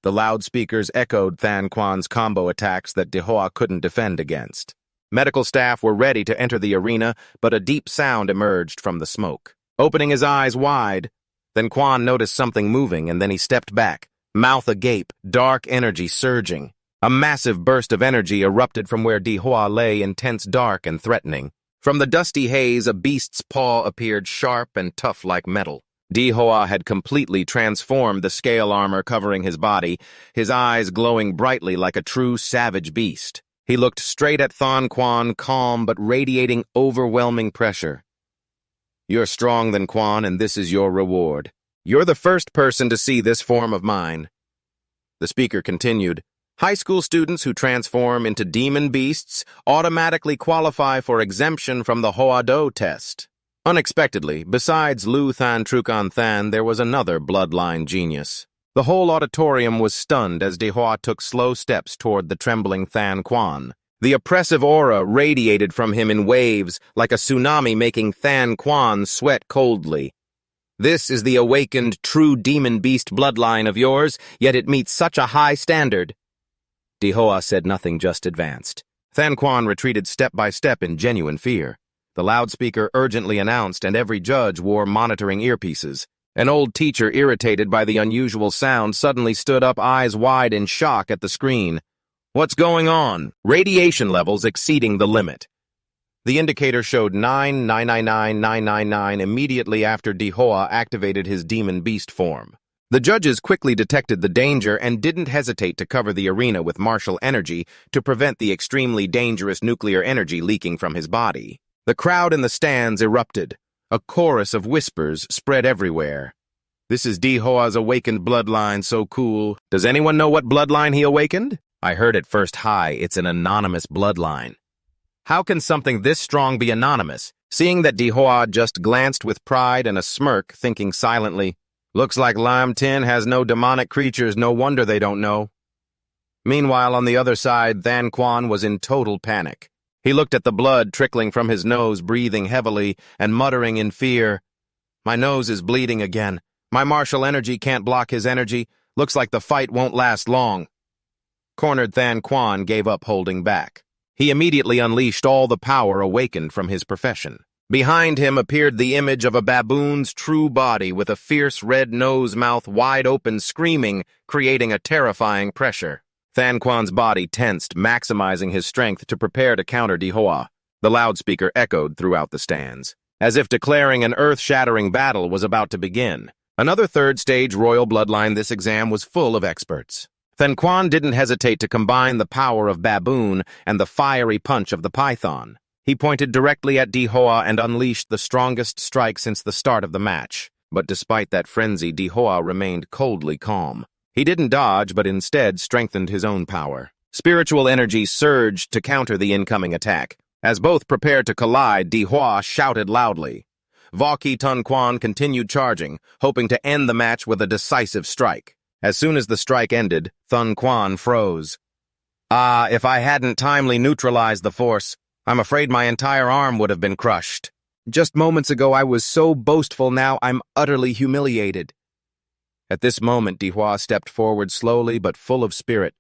The loudspeakers echoed Than Quan's combo attacks that Dihua couldn't defend against. Medical staff were ready to enter the arena, but a deep sound emerged from the smoke. Opening his eyes wide, Than Quan noticed something moving, and then he stepped back, mouth agape, dark energy surging. A massive burst of energy erupted from where Dihua lay, intense, dark, and threatening. From the dusty haze, a beast's paw appeared, sharp and tough like metal. Dihua had completely transformed, the scale armor covering his body, his eyes glowing brightly like a true savage beast. He looked straight at Than Quan, calm but radiating overwhelming pressure. "You're strong, Than Quan, and this is your reward. You're the first person to see this form of mine." The speaker continued, High school students who transform into demon beasts automatically qualify for exemption from the Hoado test. Unexpectedly, besides Lu Than Trukan Than, there was another bloodline genius. The whole auditorium was stunned as Dihua took slow steps toward the trembling Than Quan. The oppressive aura radiated from him in waves like a tsunami, making Than Quan sweat coldly. This is the awakened, true demon beast bloodline of yours, yet it meets such a high standard. Dihua said nothing, just advanced. Than Quan retreated step by step in genuine fear. The loudspeaker urgently announced, and every judge wore monitoring earpieces. An old teacher, irritated by the unusual sound, suddenly stood up, eyes wide in shock at the screen. What's going on? Radiation levels exceeding the limit. The indicator showed 9,999,999 immediately after Dihua activated his demon beast form. The judges quickly detected the danger and didn't hesitate to cover the arena with martial energy to prevent the extremely dangerous nuclear energy leaking from his body. The crowd in the stands erupted. A chorus of whispers spread everywhere. This is Dihua's awakened bloodline, so cool. Does anyone know what bloodline he awakened? I heard it first. Hi, it's an anonymous bloodline. How can something this strong be anonymous? Seeing that Dihua just glanced with pride and a smirk, thinking silently, looks like Lam Tin has no demonic creatures, no wonder they don't know. Meanwhile, on the other side, Than Quan was in total panic. He looked at the blood trickling from his nose, breathing heavily and muttering in fear. My nose is bleeding again. My martial energy can't block his energy. Looks like the fight won't last long. Cornered Than Quan gave up holding back. He immediately unleashed all the power awakened from his profession. Behind him appeared the image of a baboon's true body with a fierce red nose, mouth wide open, screaming, creating a terrifying pressure. Than Quan's body tensed, maximizing his strength to prepare to counter Dihua. The loudspeaker echoed throughout the stands, as if declaring an earth-shattering battle was about to begin. Another third-stage royal bloodline, this exam was full of experts. Than Quan didn't hesitate to combine the power of baboon and the fiery punch of the python. He pointed directly at Dihua and unleashed the strongest strike since the start of the match. But despite that frenzy, Dihua remained coldly calm. He didn't dodge, but instead strengthened his own power. Spiritual energy surged to counter the incoming attack. As both prepared to collide, Dihua shouted loudly. Vaki Tun Quan continued charging, hoping to end the match with a decisive strike. As soon as the strike ended, Tun Quan froze. If I hadn't timely neutralized the force, I'm afraid my entire arm would have been crushed. Just moments ago I was so boastful, now I'm utterly humiliated. At this moment, Dihua stepped forward slowly but full of spirit.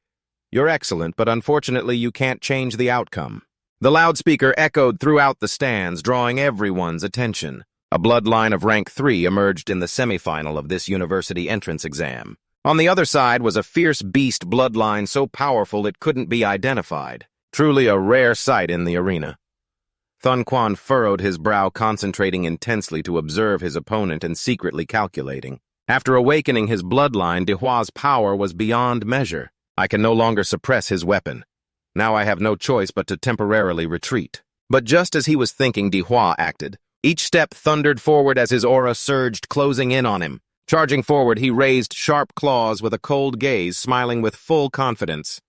You're excellent, but unfortunately you can't change the outcome. The loudspeaker echoed throughout the stands, drawing everyone's attention. A bloodline of rank 3 emerged in the semifinal of this university entrance exam. On the other side was a fierce beast bloodline so powerful it couldn't be identified. Truly a rare sight in the arena. Tun Quan furrowed his brow, concentrating intensely to observe his opponent and secretly calculating. After awakening his bloodline, Dihua's power was beyond measure. I can no longer suppress his weapon. Now I have no choice but to temporarily retreat. But just as he was thinking, Dihua acted. Each step thundered forward as his aura surged, closing in on him. Charging forward, he raised sharp claws with a cold gaze, smiling with full confidence.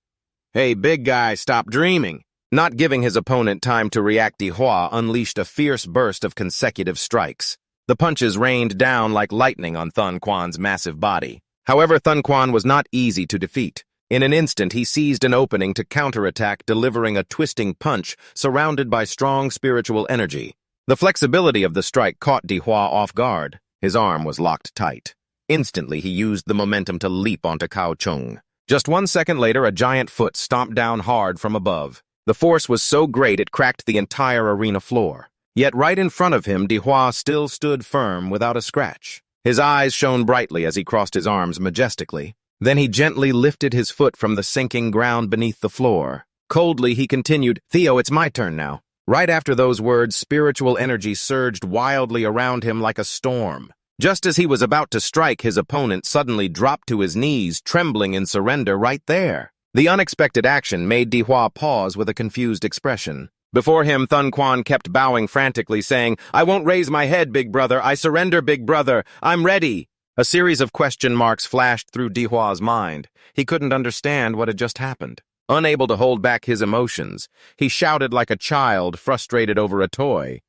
Hey, big guy, stop dreaming. Not giving his opponent time to react, Dihua unleashed a fierce burst of consecutive strikes. The punches rained down like lightning on Tun Quan's massive body. However, Tun Quan was not easy to defeat. In an instant, he seized an opening to counterattack, delivering a twisting punch surrounded by strong spiritual energy. The flexibility of the strike caught Dihua off guard. His arm was locked tight. Instantly, he used the momentum to leap onto Cao Chung. Just 1 second later, a giant foot stomped down hard from above. The force was so great it cracked the entire arena floor. Yet right in front of him, Dihua still stood firm without a scratch. His eyes shone brightly as he crossed his arms majestically. Then he gently lifted his foot from the sinking ground beneath the floor. Coldly, he continued, Theo, it's my turn now. Right after those words, spiritual energy surged wildly around him like a storm. Just as he was about to strike, his opponent suddenly dropped to his knees, trembling in surrender right there. The unexpected action made Dihua pause with a confused expression. Before him, Tun Quan kept bowing frantically, saying, I won't raise my head, big brother. I surrender, big brother. I'm ready. A series of question marks flashed through Dihua's mind. He couldn't understand what had just happened. Unable to hold back his emotions, he shouted like a child frustrated over a toy.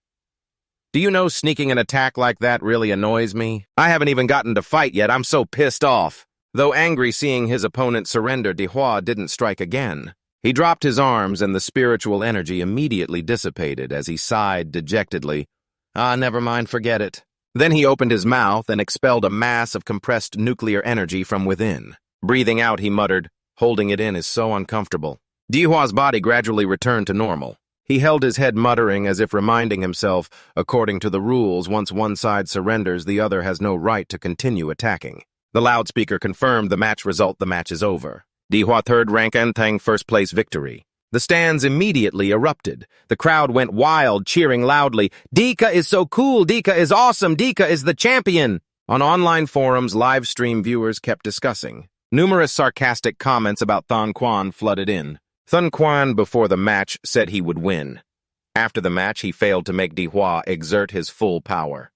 Do you know sneaking an attack like that really annoys me? I haven't even gotten to fight yet, I'm so pissed off. Though angry seeing his opponent surrender, Dihua didn't strike again. He dropped his arms and the spiritual energy immediately dissipated as he sighed dejectedly. Never mind, forget it. Then he opened his mouth and expelled a mass of compressed nuclear energy from within. Breathing out, he muttered, "Holding it in is so uncomfortable." Dihua's body gradually returned to normal. He held his head muttering as if reminding himself, according to the rules, once one side surrenders, the other has no right to continue attacking. The loudspeaker confirmed the match result. The match is over. Dihua third rank Antang first place victory. The stands immediately erupted. The crowd went wild, cheering loudly, "Dika is so cool! Dika is awesome! Dika is the champion!" On online forums, live stream viewers kept discussing. Numerous sarcastic comments about Thun Quan flooded in. Thun Quan, before the match, said he would win. After the match, he failed to make Dihua exert his full power.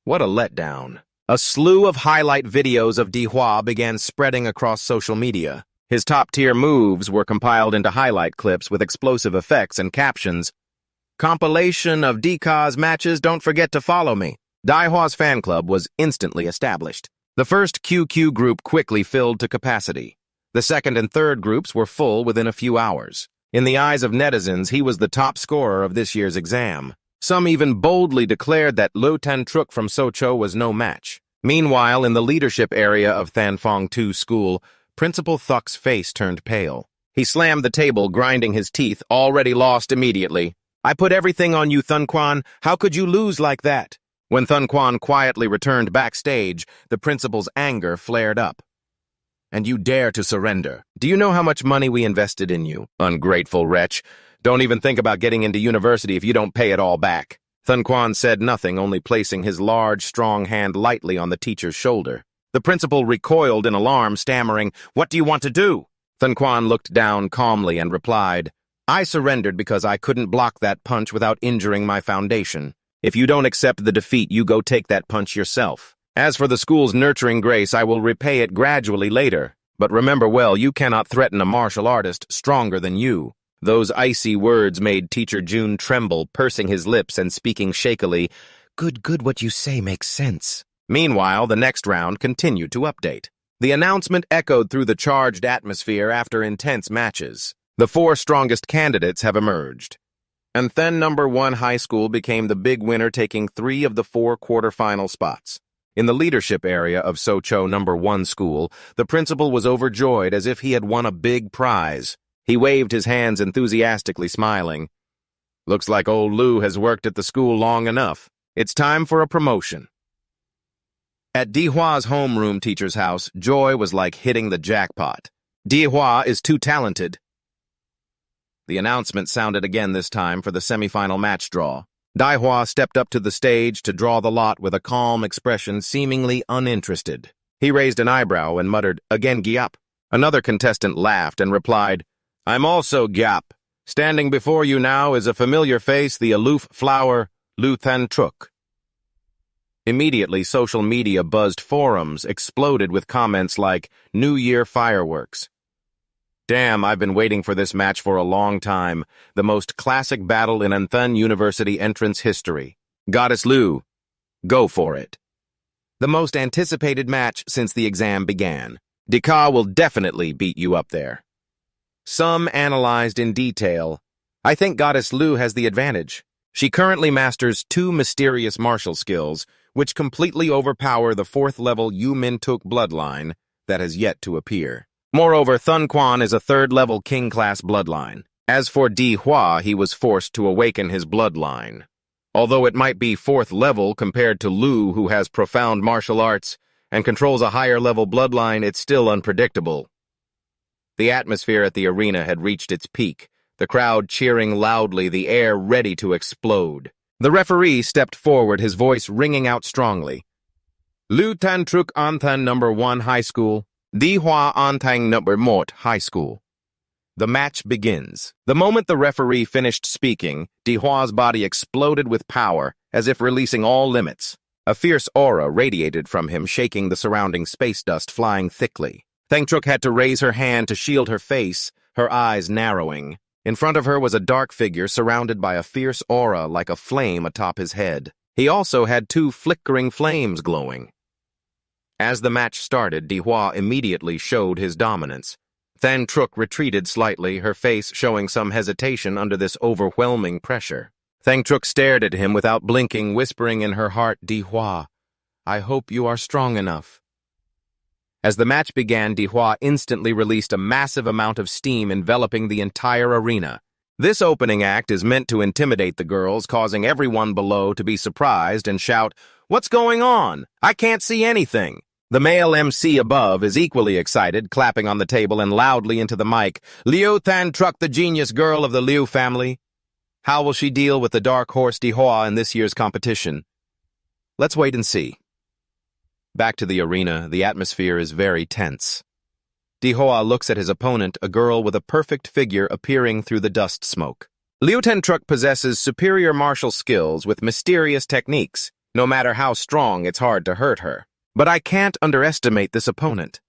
What a letdown. A slew of highlight videos of Dihua began spreading across social media. His top-tier moves were compiled into highlight clips with explosive effects and captions. Compilation of Dika's matches, don't forget to follow me. Dihua's fan club was instantly established. The first QQ group quickly filled to capacity. The second and third groups were full within a few hours. In the eyes of netizens, he was the top scorer of this year's exam. Some even boldly declared that Lu Tan-truk from Socho was no match. Meanwhile, in the leadership area of Thanfong 2 School, Principal Thuk's face turned pale. He slammed the table, grinding his teeth, already lost immediately. "I put everything on you, Thun Quan. How could you lose like that?" When Thun Quan quietly returned backstage, the principal's anger flared up. "And you dare to surrender. Do you know how much money we invested in you? Ungrateful wretch. Don't even think about getting into university if you don't pay it all back." Thun Quan said nothing, only placing his large, strong hand lightly on the teacher's shoulder. The principal recoiled in alarm, stammering, "What do you want to do?" Thun Quan looked down calmly and replied, "I surrendered because I couldn't block that punch without injuring my foundation. If you don't accept the defeat, you go take that punch yourself. As for the school's nurturing grace, I will repay it gradually later. But remember well, you cannot threaten a martial artist stronger than you." Those icy words made Teacher June tremble, pursing his lips and speaking shakily. Good, what you say makes sense." Meanwhile, the next round continued to update. The announcement echoed through the charged atmosphere after intense matches. The 4 strongest candidates have emerged. And then number 1 high school became the big winner, taking 3 of the 4 quarterfinal spots. In the leadership area of Socho number 1 school, the principal was overjoyed as if he had won a big prize. He waved his hands enthusiastically, smiling. "Looks like old Lou has worked at the school long enough. It's time for a promotion." At Dihua's homeroom teacher's house, joy was like hitting the jackpot. Dihua is too talented. The announcement sounded again this time for the semifinal match draw. Dihua stepped up to the stage to draw the lot with a calm expression, seemingly uninterested. He raised an eyebrow and muttered, "Again, Gyap." Another contestant laughed and replied, "I'm also Gyap. Standing before you now is a familiar face, the aloof flower, Lu Tan-truk." Immediately, social media buzzed forums exploded with comments like, "New Year fireworks." "Damn, I've been waiting for this match for a long time. The most classic battle in Anthun University entrance history. Goddess Lu, go for it." The most anticipated match since the exam began. Dika will definitely beat you up there. Some analyzed in detail. "I think Goddess Lu has the advantage. She currently masters 2 mysterious martial skills, which completely overpower the 4th-level Yu Min-tuk bloodline that has yet to appear. Moreover, Thun Quan is a 3rd-level king-class bloodline. As for Dihua, he was forced to awaken his bloodline. Although it might be 4th level compared to Lu, who has profound martial arts and controls a higher-level bloodline, it's still unpredictable." The atmosphere at the arena had reached its peak, the crowd cheering loudly, the air ready to explode. The referee stepped forward, his voice ringing out strongly. "Lu Tan-truk Anthan number 1 High School, Dihua Antang number Mort High School." The match begins. The moment the referee finished speaking, Dihua's body exploded with power, as if releasing all limits. A fierce aura radiated from him, shaking the surrounding space dust flying thickly. Thangtruk had to raise her hand to shield her face, her eyes narrowing. In front of her was a dark figure surrounded by a fierce aura like a flame atop his head. He also had two flickering flames glowing. As the match started, Dihua immediately showed his dominance. Thangtruk retreated slightly, her face showing some hesitation under this overwhelming pressure. Thangtruk stared at him without blinking, whispering in her heart, "Dihua, I hope you are strong enough." As the match began, Dihua instantly released a massive amount of steam enveloping the entire arena. This opening act is meant to intimidate the girls, causing everyone below to be surprised and shout, "What's going on? I can't see anything." The male MC above is equally excited, clapping on the table and loudly into the mic, "Liu Thangtruk, the genius girl of the Liu family. How will she deal with the dark horse Dihua in this year's competition? Let's wait and see." Back to the arena, the atmosphere is very tense. Dihua looks at his opponent, a girl with a perfect figure appearing through the dust smoke. Liu Thangtruk possesses superior martial skills with mysterious techniques. No matter how strong, it's hard to hurt her. But I can't underestimate this opponent.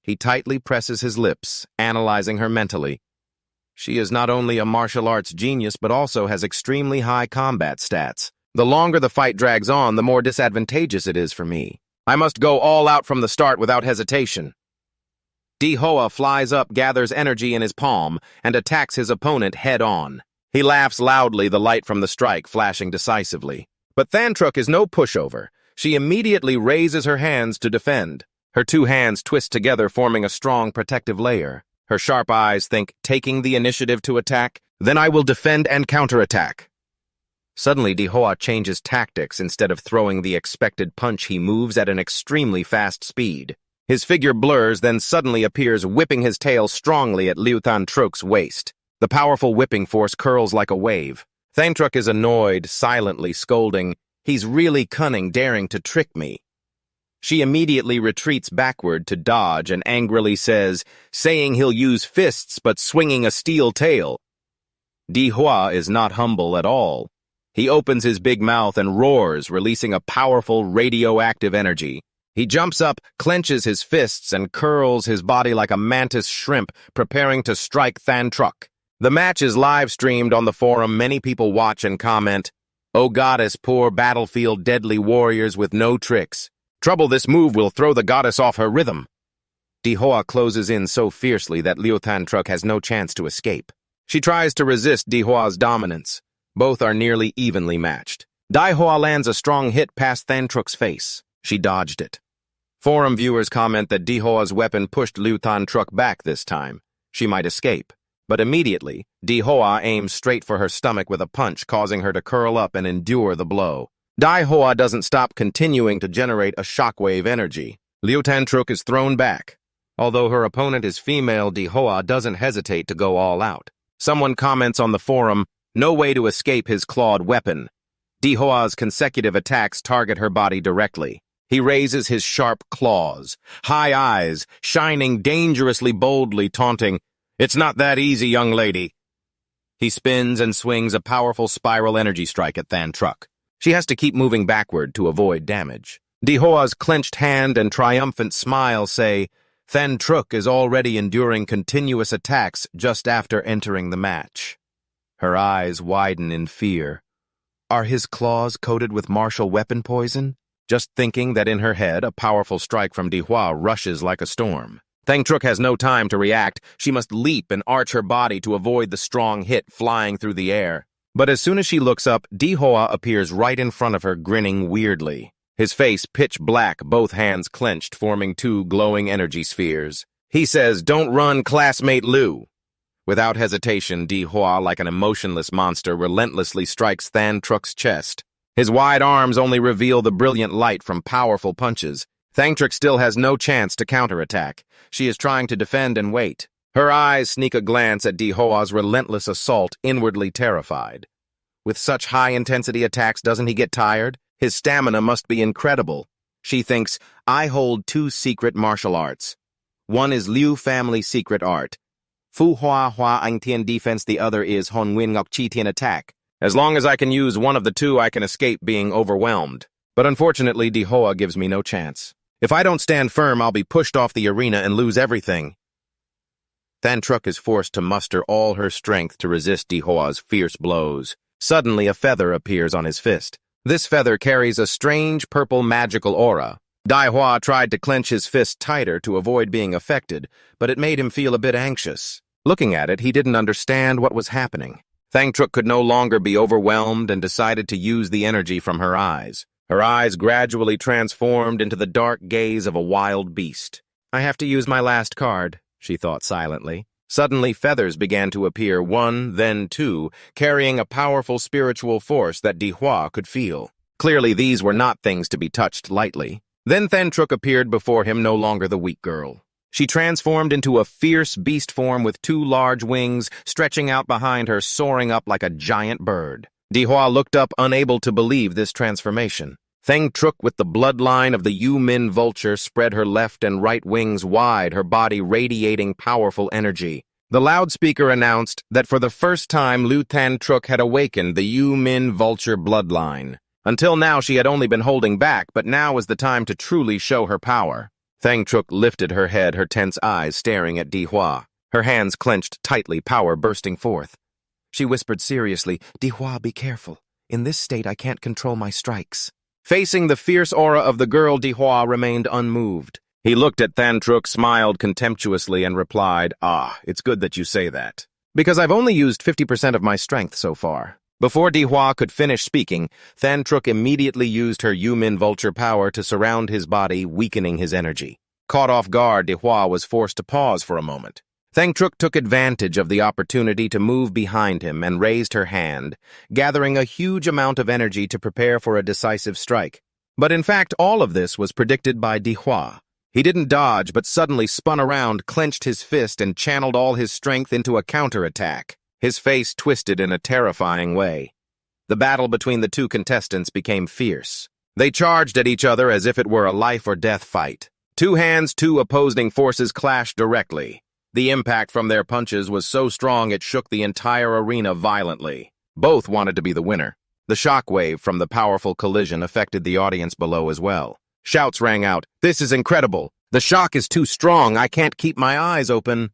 He tightly presses his lips, analyzing her mentally. She is not only a martial arts genius, but also has extremely high combat stats. The longer the fight drags on, the more disadvantageous it is for me. I must go all out from the start without hesitation. Dihua flies up, gathers energy in his palm, and attacks his opponent head-on. He laughs loudly, the light from the strike flashing decisively. But Thangtruk is no pushover. She immediately raises her hands to defend. Her two hands twist together, forming a strong protective layer. Her sharp eyes think, taking the initiative to attack, then I will defend and counterattack. Suddenly, Dihua changes tactics. Instead of throwing the expected punch, he moves at an extremely fast speed. His figure blurs, then suddenly appears, whipping his tail strongly at Liu Thangtruk's waist. The powerful whipping force curls like a wave. Thangtruk is annoyed, silently scolding, "He's really cunning, daring to trick me." She immediately retreats backward to dodge and angrily says, saying he'll use fists but swinging a steel tail. Dihua is not humble at all. He opens his big mouth and roars, releasing a powerful radioactive energy. He jumps up, clenches his fists, and curls his body like a mantis shrimp, preparing to strike Thangtruk. The match is live-streamed on the forum. Many people watch and comment, "Oh goddess, poor battlefield deadly warriors with no tricks. Trouble, this move will throw the goddess off her rhythm." Dihua closes in so fiercely that Liu Thangtruk has no chance to escape. She tries to resist Dihua's dominance. Both are nearly evenly matched. Dihua lands a strong hit past Thangtruk's face. She dodged it. Forum viewers comment that Dihua's weapon pushed Liu Thangtruk back this time. She might escape. But immediately, Dihua aims straight for her stomach with a punch, causing her to curl up and endure the blow. Dihua doesn't stop, continuing to generate a shockwave energy. Liu Thangtruk is thrown back. Although her opponent is female, Dihua doesn't hesitate to go all out. Someone comments on the forum, "No way to escape his clawed weapon." Dihua's consecutive attacks target her body directly. He raises his sharp claws, high eyes, shining dangerously boldly, taunting, "It's not that easy, young lady." He spins and swings a powerful spiral energy strike at Thangtruk. She has to keep moving backward to avoid damage. Dihua's clenched hand and triumphant smile say, Thangtruk is already enduring continuous attacks just after entering the match. Her eyes widen in fear. Are his claws coated with martial weapon poison? Just thinking that in her head, a powerful strike from Dihua rushes like a storm. Thangtruk has no time to react. She must leap and arch her body to avoid the strong hit flying through the air. But as soon as she looks up, Dihua appears right in front of her, grinning weirdly. His face pitch black, both hands clenched, forming two glowing energy spheres. He says, "Don't run, classmate Liu." Without hesitation, Dihua, like an emotionless monster, relentlessly strikes Thangtruk's chest. His wide arms only reveal the brilliant light from powerful punches. Thangtruk still has no chance to counterattack. She is trying to defend and wait. Her eyes sneak a glance at Dihua's relentless assault, inwardly terrified. With such high-intensity attacks, doesn't he get tired? His stamina must be incredible. She thinks, I hold two secret martial arts. One is Liu family secret art. Fu Hua Hua Ang Tian defense, the other is Hon Win Ngok Chi Tian attack. As long as I can use one of the two, I can escape being overwhelmed. But unfortunately, Dihua gives me no chance. If I don't stand firm, I'll be pushed off the arena and lose everything. Thantruk is forced to muster all her strength to resist Dihua's fierce blows. Suddenly, a feather appears on his fist. This feather carries a strange purple magical aura. Dihua tried to clench his fist tighter to avoid being affected, but it made him feel a bit anxious. Looking at it, he didn't understand what was happening. Thantruk could no longer be overwhelmed and decided to use the energy from her eyes. Her eyes gradually transformed into the dark gaze of a wild beast. I have to use my last card, she thought silently. Suddenly, feathers began to appear, one, then two, carrying a powerful spiritual force that Dihua could feel. Clearly, these were not things to be touched lightly. Then Thantruk appeared before him, no longer the weak girl. She transformed into a fierce beast form with two large wings stretching out behind her, soaring up like a giant bird. Dihua looked up, unable to believe this transformation. Thantruk, with the bloodline of the Yu-Min vulture, spread her left and right wings wide, her body radiating powerful energy. The loudspeaker announced that for the first time Lu Thantruk had awakened the Yu-Min vulture bloodline. Until now she had only been holding back, but now was the time to truly show her power. Thantruk lifted her head, her tense eyes staring at Dihua. Her hands clenched tightly, power bursting forth. She whispered seriously, "Dihua, be careful. In this state I can't control my strikes." Facing the fierce aura of the girl, Dihua remained unmoved. He looked at Thantruk, smiled contemptuously, and replied, "It's good that you say that. Because I've only used 50% of my strength so far." Before Dihua could finish speaking, Thantruk immediately used her Yu-Min vulture power to surround his body, weakening his energy. Caught off guard, Dihua was forced to pause for a moment. Thantruk took advantage of the opportunity to move behind him and raised her hand, gathering a huge amount of energy to prepare for a decisive strike. But in fact, all of this was predicted by Dihua. He didn't dodge, but suddenly spun around, clenched his fist, and channeled all his strength into a counterattack. His face twisted in a terrifying way. The battle between the two contestants became fierce. They charged at each other as if it were a life-or-death fight. Two hands, two opposing forces clashed directly. The impact from their punches was so strong it shook the entire arena violently. Both wanted to be the winner. The shockwave from the powerful collision affected the audience below as well. Shouts rang out, "This is incredible! The shock is too strong! I can't keep my eyes open!"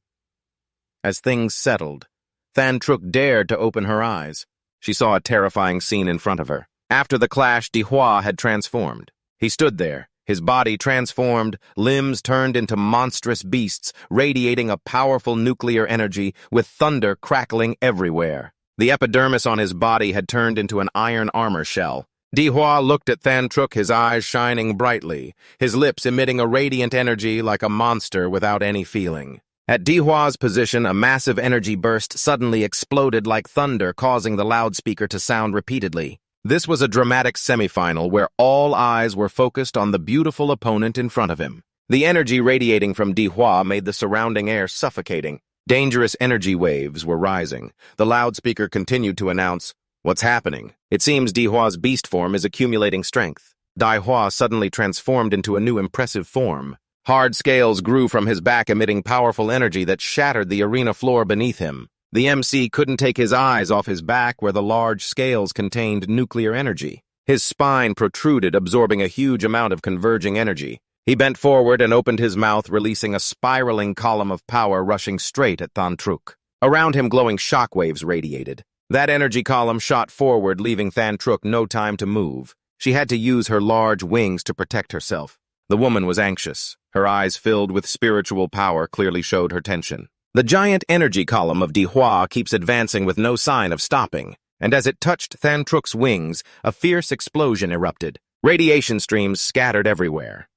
As things settled, Thantruk dared to open her eyes. She saw a terrifying scene in front of her. After the clash, Dihua had transformed. He stood there, his body transformed, limbs turned into monstrous beasts, radiating a powerful nuclear energy, with thunder crackling everywhere. The epidermis on his body had turned into an iron armor shell. Dihua looked at Thantruk, his eyes shining brightly, his lips emitting a radiant energy like a monster without any feeling. At Dihua's position, a massive energy burst suddenly exploded like thunder, causing the loudspeaker to sound repeatedly. This was a dramatic semifinal where all eyes were focused on the beautiful opponent in front of him. The energy radiating from Dihua made the surrounding air suffocating. Dangerous energy waves were rising. The loudspeaker continued to announce, "What's happening? It seems Dihua's beast form is accumulating strength." Dihua suddenly transformed into a new impressive form. Hard scales grew from his back, emitting powerful energy that shattered the arena floor beneath him. The MC couldn't take his eyes off his back where the large scales contained nuclear energy. His spine protruded, absorbing a huge amount of converging energy. He bent forward and opened his mouth, releasing a spiraling column of power rushing straight at Thantruk. Around him, glowing shockwaves radiated. That energy column shot forward, leaving Thantruk no time to move. She had to use her large wings to protect herself. The woman was anxious. Her eyes filled with spiritual power clearly showed her tension. The giant energy column of Dihua keeps advancing with no sign of stopping, and as it touched Thantruk's wings, a fierce explosion erupted. Radiation streams scattered everywhere.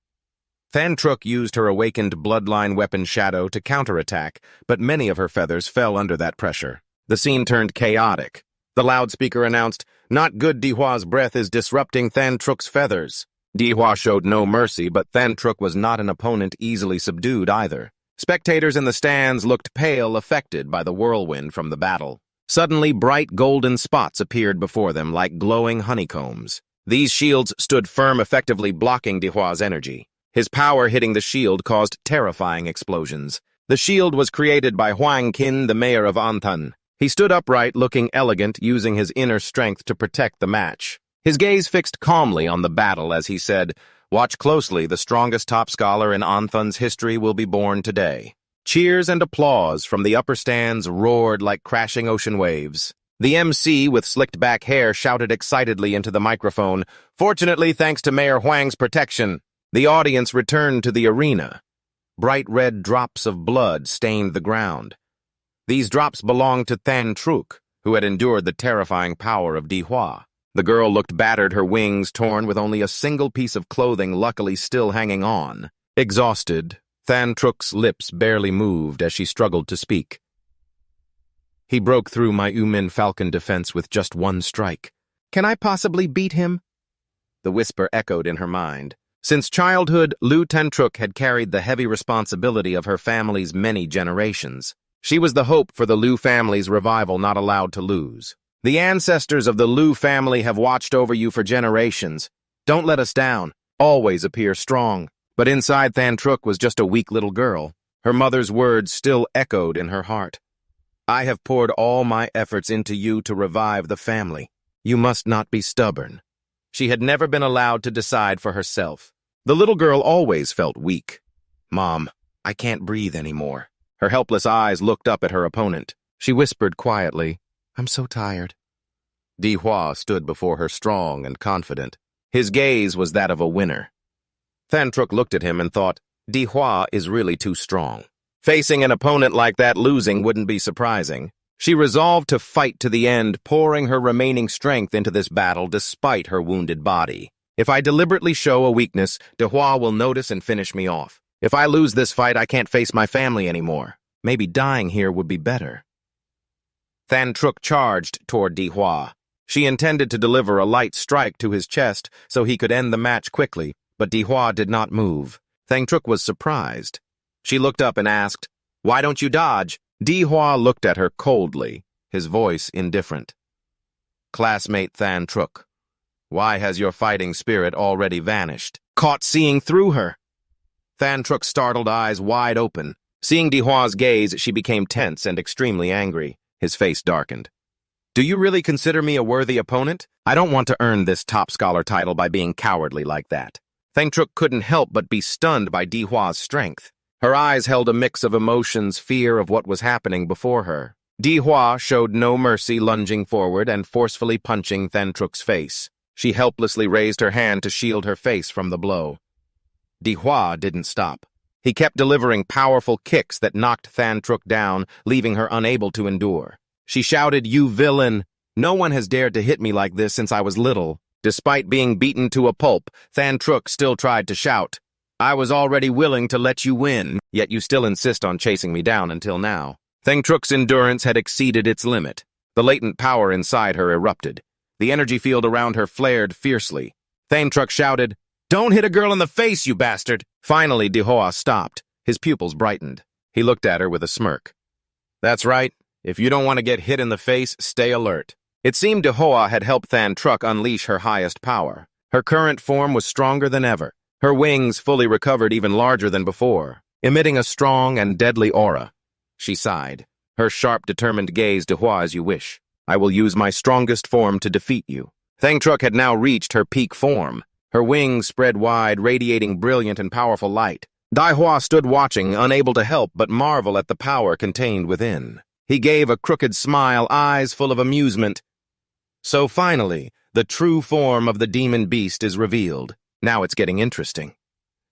Thantruk used her awakened bloodline weapon Shadow to counterattack, but many of her feathers fell under that pressure. The scene turned chaotic. The loudspeaker announced, "Not good, Dihua's breath is disrupting Thantruk's feathers." Dihua showed no mercy, but Thantruk was not an opponent easily subdued either. Spectators in the stands looked pale, affected by the whirlwind from the battle. Suddenly, bright golden spots appeared before them like glowing honeycombs. These shields stood firm, effectively blocking Dihua's energy. His power hitting the shield caused terrifying explosions. The shield was created by Huang Qin, the mayor of Antan. He stood upright, looking elegant, using his inner strength to protect the match. His gaze fixed calmly on the battle as he said, "Watch closely, the strongest top scholar in Anthun's history will be born today." Cheers and applause from the upper stands roared like crashing ocean waves. The MC with slicked-back hair shouted excitedly into the microphone, "Fortunately, thanks to Mayor Huang's protection." The audience returned to the arena. Bright red drops of blood stained the ground. These drops belonged to Than Truc, who had endured the terrifying power of Dihua. The girl looked battered, her wings torn, with only a single piece of clothing luckily still hanging on. Exhausted, Than Truc's lips barely moved as she struggled to speak. "He broke through my Umin Falcon defense with just one strike. Can I possibly beat him?" The whisper echoed in her mind. Since childhood, Lu Tentruk had carried the heavy responsibility of her family's many generations. She was the hope for the Lu family's revival, not allowed to lose. "The ancestors of the Lu family have watched over you for generations. Don't let us down. Always appear strong." But inside Than Truc was just a weak little girl. Her mother's words still echoed in her heart. "I have poured all my efforts into you to revive the family. You must not be stubborn." She had never been allowed to decide for herself. The little girl always felt weak. "Mom, I can't breathe anymore." Her helpless eyes looked up at her opponent. She whispered quietly, "I'm so tired." Dihua stood before her strong and confident. His gaze was that of a winner. Than Truc looked at him and thought, Dihua is really too strong. Facing an opponent like that, losing wouldn't be surprising. She resolved to fight to the end, pouring her remaining strength into this battle despite her wounded body. "If I deliberately show a weakness, Dihua will notice and finish me off. If I lose this fight, I can't face my family anymore. Maybe dying here would be better." Than Truc charged toward Dihua. She intended to deliver a light strike to his chest so he could end the match quickly, but Dihua did not move. Than Truc was surprised. She looked up and asked, "Why don't you dodge?" Dihua looked at her coldly, his voice indifferent. "Classmate Than Truc, why has your fighting spirit already vanished?" Caught seeing through her. Than Truc's startled eyes wide open. Seeing Dihua's gaze, she became tense and extremely angry. His face darkened. "Do you really consider me a worthy opponent? I don't want to earn this top scholar title by being cowardly like that." Than Truc couldn't help but be stunned by Dihua's strength. Her eyes held a mix of emotions, fear of what was happening before her. Dihua showed no mercy, lunging forward and forcefully punching Than Truc's face. She helplessly raised her hand to shield her face from the blow. Dihua didn't stop. He kept delivering powerful kicks that knocked Than Truc down, leaving her unable to endure. She shouted, "You villain! No one has dared to hit me like this since I was little." Despite being beaten to a pulp, Than Truc still tried to shout, "I was already willing to let you win, yet you still insist on chasing me down until now." Than Truc's endurance had exceeded its limit. The latent power inside her erupted. The energy field around her flared fiercely. Than Truc shouted, "Don't hit a girl in the face, you bastard!" Finally, Dihua stopped. His pupils brightened. He looked at her with a smirk. "That's right. If you don't want to get hit in the face, stay alert." It seemed Dihua had helped Than Truc unleash her highest power. Her current form was stronger than ever. Her wings, fully recovered, even larger than before, emitting a strong and deadly aura. She sighed. Her sharp, determined gaze, "Dihua, as you wish. I will use my strongest form to defeat you." Than Truc had now reached her peak form. Her wings spread wide, radiating brilliant and powerful light. Dihua stood watching, unable to help but marvel at the power contained within. He gave a crooked smile, eyes full of amusement. So finally, the true form of the demon beast is revealed. Now it's getting interesting.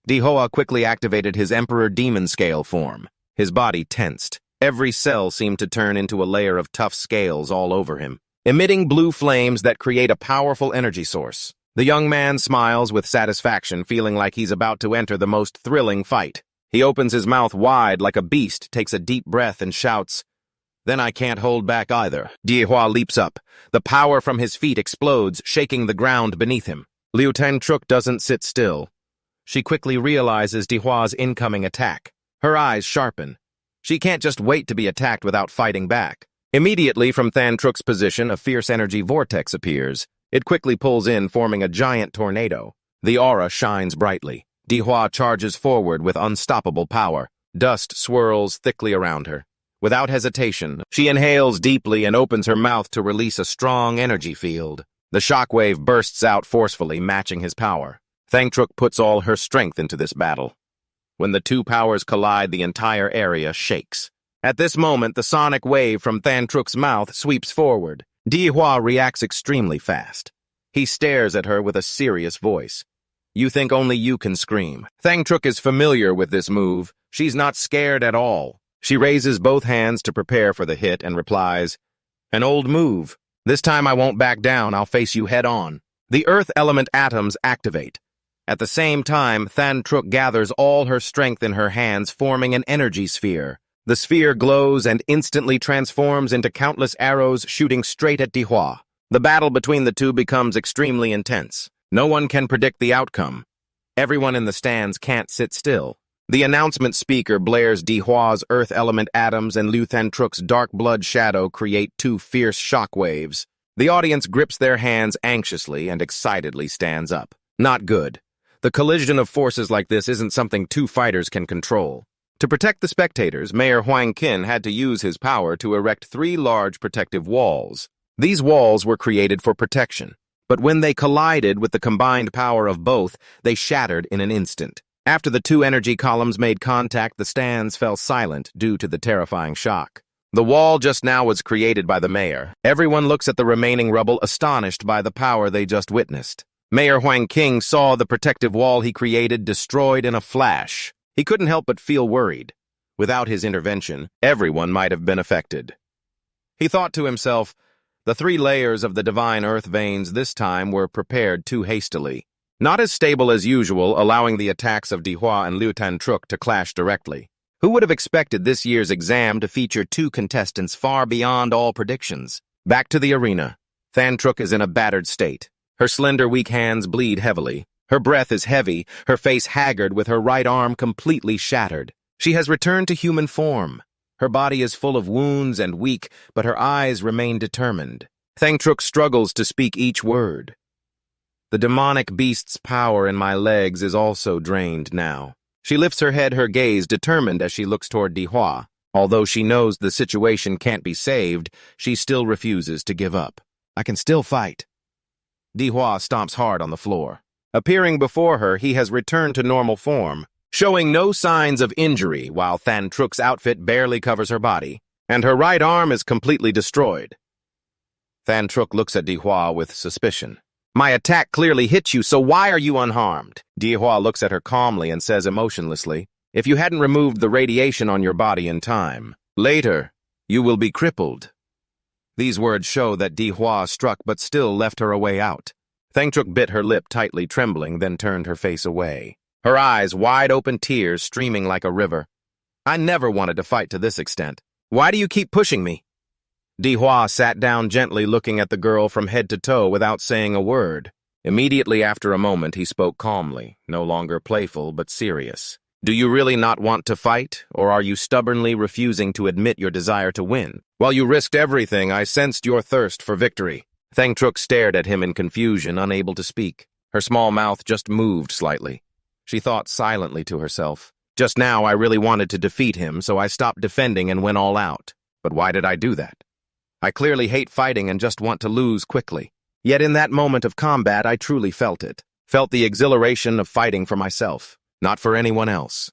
Dihua quickly activated his Emperor Demon Scale form. His body tensed. Every cell seemed to turn into a layer of tough scales all over him, emitting blue flames that create a powerful energy source. The young man smiles with satisfaction, feeling like he's about to enter the most thrilling fight. He opens his mouth wide like a beast, takes a deep breath, and shouts, "Then I can't hold back either." Dihua leaps up. The power from his feet explodes, shaking the ground beneath him. Liu Tentruk doesn't sit still. She quickly realizes Dihua's incoming attack. Her eyes sharpen. She can't just wait to be attacked without fighting back. Immediately from Than Truc's position, a fierce energy vortex appears. It quickly pulls in, forming a giant tornado. The aura shines brightly. Dihua charges forward with unstoppable power. Dust swirls thickly around her. Without hesitation, she inhales deeply and opens her mouth to release a strong energy field. The shockwave bursts out forcefully, matching his power. Thangtruk puts all her strength into this battle. When the two powers collide, the entire area shakes. At this moment, the sonic wave from Thangtruk's mouth sweeps forward. Dihua reacts extremely fast. He stares at her with a serious voice. You think only you can scream. Thangtruk is familiar with this move. She's not scared at all. She raises both hands to prepare for the hit and replies, "An old move. This time I won't back down. I'll face you head on." The earth element atoms activate. At the same time, Thangtruk gathers all her strength in her hands, forming an energy sphere. The sphere glows and instantly transforms into countless arrows shooting straight at Dihua. The battle between the two becomes extremely intense. No one can predict the outcome. Everyone in the stands can't sit still. The announcement speaker blares Dihua's earth element atoms and Liu Thangtruk's dark blood shadow create two fierce shockwaves. The audience grips their hands anxiously and excitedly stands up. Not good. The collision of forces like this isn't something two fighters can control. To protect the spectators, Mayor Huang Qin had to use his power to erect 3 large protective walls. These walls were created for protection, but when they collided with the combined power of both, they shattered in an instant. After the two energy columns made contact, the stands fell silent due to the terrifying shock. The wall just now was created by the mayor. Everyone looks at the remaining rubble, astonished by the power they just witnessed. Mayor Huang Qin saw the protective wall he created destroyed in a flash. He couldn't help but feel worried. Without his intervention, everyone might have been affected. He thought to himself, the 3 layers of the divine earth veins this time were prepared too hastily. Not as stable as usual, allowing the attacks of Dihua and Liu Thangtruk to clash directly. Who would have expected this year's exam to feature 2 contestants far beyond all predictions? Back to the arena. Thangtruk is in a battered state. Her slender, weak hands bleed heavily. Her breath is heavy, her face haggard with her right arm completely shattered. She has returned to human form. Her body is full of wounds and weak, but her eyes remain determined. Thangtruk struggles to speak each word. The demonic beast's power in my legs is also drained now. She lifts her head, her gaze determined as she looks toward Dihua. Although she knows the situation can't be saved, she still refuses to give up. I can still fight. Dihua stomps hard on the floor. Appearing before her, he has returned to normal form, showing no signs of injury while Thangtruk's outfit barely covers her body, and her right arm is completely destroyed. Thangtruk looks at Dihua with suspicion. My attack clearly hit you, so why are you unharmed? Dihua looks at her calmly and says emotionlessly, if you hadn't removed the radiation on your body in time, later, you will be crippled. These words show that Dihua struck but still left her a way out. Thangtruk bit her lip tightly, trembling, then turned her face away. Her eyes, wide open, tears streaming like a river. I never wanted to fight to this extent. Why do you keep pushing me? Dihua sat down gently, looking at the girl from head to toe without saying a word. Immediately after a moment, he spoke calmly, no longer playful but serious. Do you really not want to fight, or are you stubbornly refusing to admit your desire to win? While you risked everything, I sensed your thirst for victory. Thangtruk stared at him in confusion, unable to speak. Her small mouth just moved slightly. She thought silently to herself. Just now I really wanted to defeat him, so I stopped defending and went all out. But why did I do that? I clearly hate fighting and just want to lose quickly. Yet in that moment of combat, I truly felt it. Felt the exhilaration of fighting for myself, not for anyone else.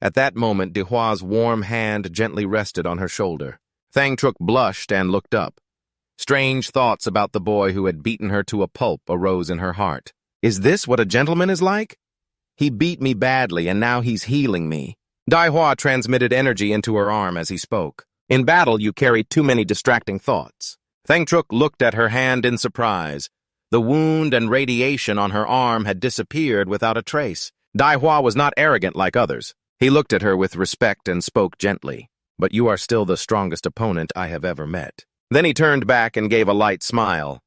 At that moment, Dihua's warm hand gently rested on her shoulder. Thangtruk blushed and looked up. Strange thoughts about the boy who had beaten her to a pulp arose in her heart. Is this what a gentleman is like? He beat me badly, and now he's healing me. Dihua transmitted energy into her arm as he spoke. In battle, you carry too many distracting thoughts. Thangtruk looked at her hand in surprise. The wound and radiation on her arm had disappeared without a trace. Dihua was not arrogant like others. He looked at her with respect and spoke gently. But you are still the strongest opponent I have ever met. Then he turned back and gave a light smile.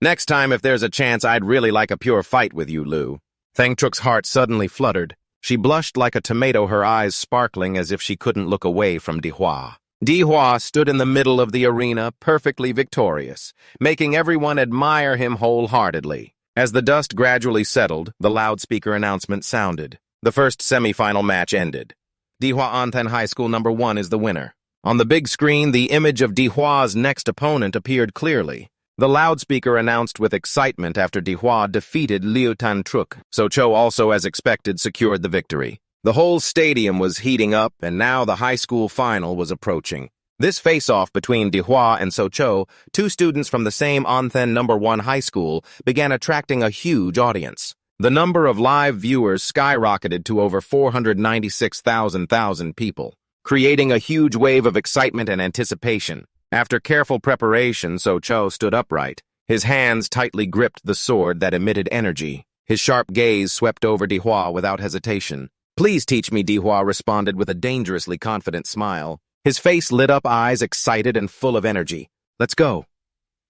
Next time, if there's a chance, I'd really like a pure fight with you, Liu. Thangtruk's heart suddenly fluttered. She blushed like a tomato, her eyes sparkling as if she couldn't look away from Dihua. Dihua stood in the middle of the arena, perfectly victorious, making everyone admire him wholeheartedly. As the dust gradually settled, the loudspeaker announcement sounded. The first semifinal match ended. Dihua Anten High School No. 1 is the winner. On the big screen, the image of Dihua's next opponent appeared clearly. The loudspeaker announced with excitement after Dihua defeated Liu Tantruk, so Cho also, as expected, secured the victory. The whole stadium was heating up, and now the high school final was approaching. This face-off between Dihua and Cho, two students from the same Anthen No. 1 high school, began attracting a huge audience. The number of live viewers skyrocketed to over 496,000 people, creating a huge wave of excitement and anticipation. After careful preparation, Cho stood upright. His hands tightly gripped the sword that emitted energy. His sharp gaze swept over Dihua without hesitation. "Please teach me," Dihua responded with a dangerously confident smile. His face lit up, eyes excited and full of energy. "Let's go."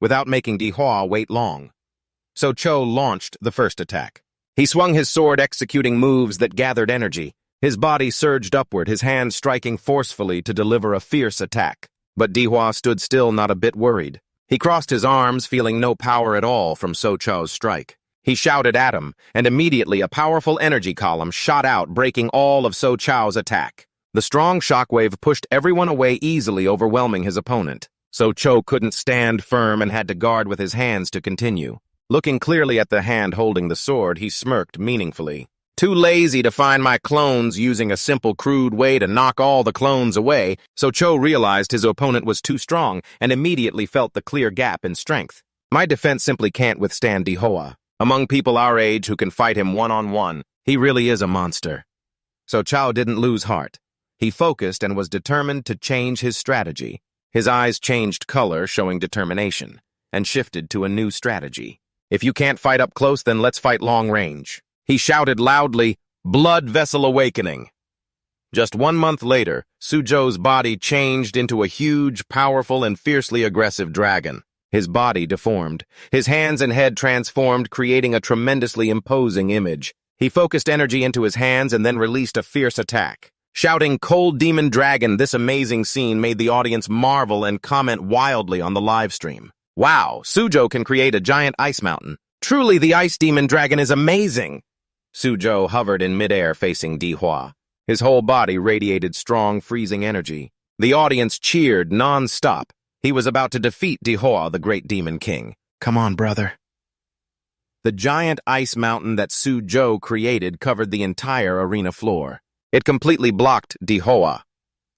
Without making Dihua wait long, Cho launched the first attack. He swung his sword, executing moves that gathered energy. His body surged upward, his hand striking forcefully to deliver a fierce attack. But Dihua stood still, not a bit worried. He crossed his arms, feeling no power at all from Cho's strike. He shouted at him, and immediately a powerful energy column shot out, breaking all of Cho's attack. The strong shockwave pushed everyone away easily, overwhelming his opponent. Cho couldn't stand firm and had to guard with his hands to continue. Looking clearly at the hand holding the sword, he smirked meaningfully. "Too lazy to find my clones, using a simple, crude way to knock all the clones away." Cho realized his opponent was too strong and immediately felt the clear gap in strength. "My defense simply can't withstand Dihua. Among people our age who can fight him one-on-one, he really is a monster." Cho didn't lose heart. He focused and was determined to change his strategy. His eyes changed color, showing determination, and shifted to a new strategy. "If you can't fight up close, then let's fight long range." He shouted loudly, "Blood Vessel Awakening." Just 1 month later, Suzhou's body changed into a huge, powerful, and fiercely aggressive dragon. His body deformed. His hands and head transformed, creating a tremendously imposing image. He focused energy into his hands and then released a fierce attack. Shouting, "Cold Demon Dragon," this amazing scene made the audience marvel and comment wildly on the live stream. "Wow, Suzhou can create a giant ice mountain. Truly, the Ice Demon Dragon is amazing." Suzhou hovered in midair facing Dihua. His whole body radiated strong, freezing energy. The audience cheered non-stop. He was about to defeat Dihua, the great demon king. "Come on, brother." The giant ice mountain that Suzhou created covered the entire arena floor. It completely blocked Dihua.